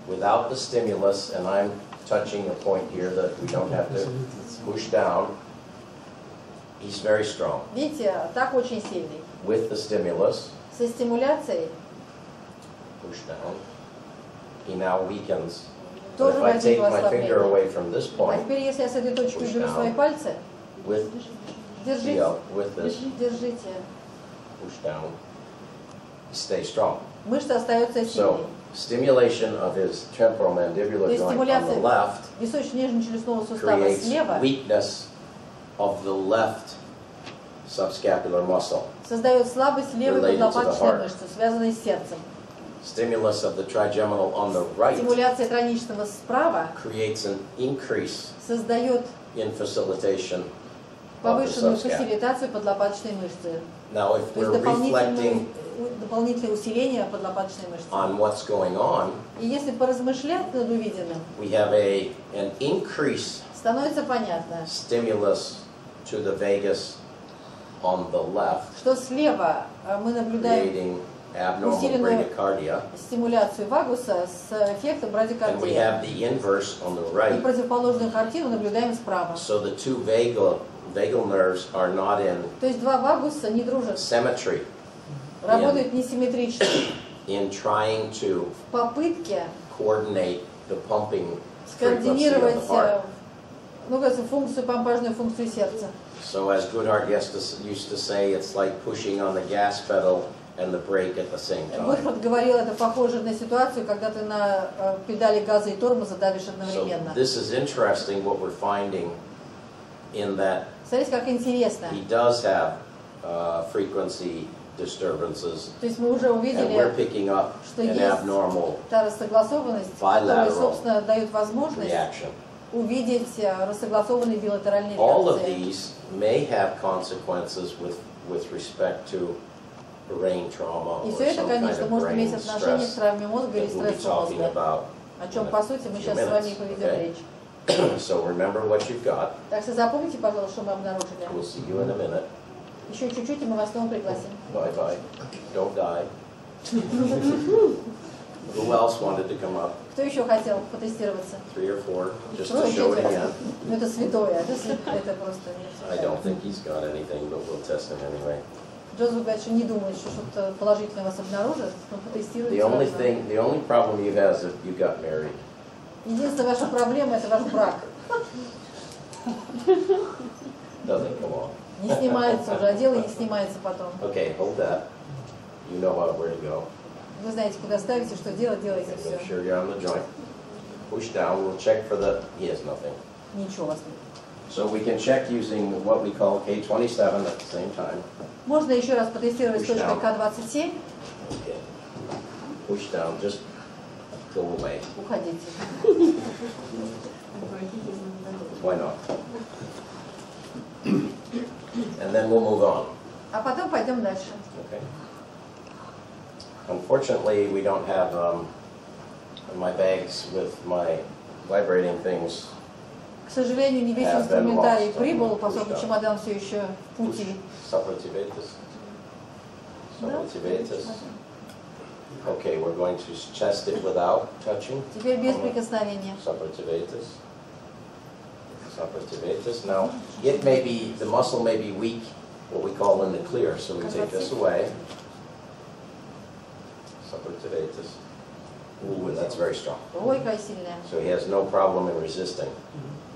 Without the stimulus, and I'm touching a point here that we don't have to push down, he's very strong. Видите, так очень сильный. With the stimulus, Со стимуляцией push down, he now weakens. But тоже if I take возникло my finger ослабление. away from this А point, теперь, если я с этой точки push уберу down. свои пальцы, with держите, with this, держите, push down, he stays strong. мышца остается сильной. So, stimulation of his temporomandibular То есть joint on the стимуляция left височно-нижнечелюстного сустава creates слева weakness of the left subscapular muscle. Создает слабость левой Related to the подлопаточной heart. мышцы, связанной с сердцем. Stimulus of the trigeminal on the right Стимуляция тройничного справа creates an increase создает in facilitation of the повышенную subscapula. фасилитацию подлопаточной мышцы. Now, if То есть we're reflecting дополнительное усиление подлопаточной мышцы. on what's going on, И если поразмышлять над увиденным, we have an increase становится понятно, stimulus to the vagus on the left, что слева мы наблюдаем creating abnormal усиленную bradycardia, стимуляцию вагуса с эффектом and we брадикардии. have the inverse on the И right. противоположную картину наблюдаем справа. So the two vagal nerves are not in То есть два вагуса не дружат, symmetry работают несимметрично. in trying to В попытке coordinate the pumping frequency of скоординировать the heart. ну, кажется, функцию, помпажную функцию сердца. So as Goodhart used to say, it's like pushing on the gas pedal and the brake at the same time. Готфорд говорил, это похоже на ситуацию, когда ты на педали газа и тормоза давишь So одновременно. this is interesting what we're finding in that Смотрите, как интересно. he does have frequency disturbances, То есть мы уже and we're увидели, picking up что an есть abnormal та рассогласованность, которая, bilateral собственно, дает возможность reaction. увидеть рассогласованные билатеральные All of реакции. these may have consequences with respect to brain trauma И or все это, some kind конечно, of может brain иметь отношение к stress травме мозга или that we'll be стрессу talking мозга, about. о чем, по сути, мы in a сейчас few с вами и minutes, поведем okay? речь. So remember what you've got. Так что запомните, пожалуйста, что мы обнаружили. We'll see you in a minute. Еще чуть-чуть, и мы вас снова пригласим. Bye-bye. Don't die. Who else wanted to come up? Кто еще хотел потестироваться? 3 or 4, just Трое, to show it четверо. again. Ну, это святое, это просто I нет. don't think he's got anything, but we'll test him anyway. Джозеф говорит, что не думает, что что-то положительное вас обнаружит, но потестируйте. The only problem you have is if you got married. Единственная ваша проблема – это ваш брак. Doesn't come off. Не снимается уже, а дело не снимается потом. Okay, hold that. You know where to go. Вы знаете, куда ставите, что делать, делайте Okay, все. make sure you're on the joint. Push down. We'll check for the. He has nothing. Nичего у вас нет. So we can check using what we call K27 at the same time. Можно еще раз потестировать с Push точкой down. К27. Okay. Push down. Just go away. Уходите. Why not? And then we'll move on. А потом пойдем дальше. Okay. Unfortunately, we don't have my bags with my vibrating things. К сожалению, не весь инструментарий прибыл, поскольку чемодан все еще в пути. Сопротивайтесь. Okay, we're going to test it without touching. Теперь без прикосновения. Сопротивайтесь. Now, it may be, the muscle may be weak, what we call in the clear, so we take this away. Сопротивайтесь. Ooh, that's very strong. Ой, какая сильная. So he has no problem in resisting.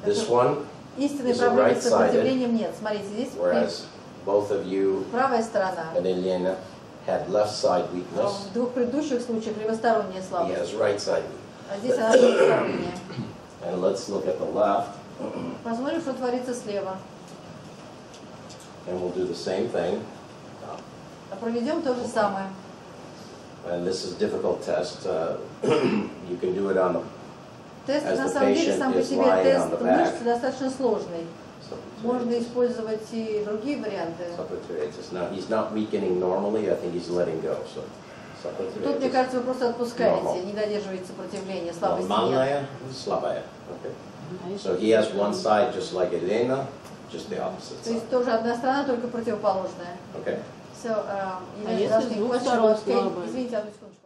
This one, Истинной is a проблемы с right-sided, сопротивлением нет. Смотрите, здесь whereas both of you правая сторона. and Elena had left side weakness, В двух предыдущих случаях левосторонняя he слабость. has right side. А здесь она левосторонняя. And let's look at the left, Посмотрим, что творится слева. and we'll do the same thing. А проведем то же самое. And this is a difficult test. You can do it on the Тест, As на the самом деле, patient сам по is себе lying тест on the back. мышц достаточно сложный. Можно использовать и другие варианты. Сопротивайтесь. Now, he's not weakening normally. I think he's letting go. So, Тут, мне сопротивайтесь. кажется, вы просто отпускаете, Normal. не додерживаете сопротивления, слабости нет. Нормальная, слабая. Okay. So he has one side just like Elena, just the opposite То side. есть тоже одна сторона, только противоположная. Okay. So, если с двух сторон слабая? извините, одну секундочку.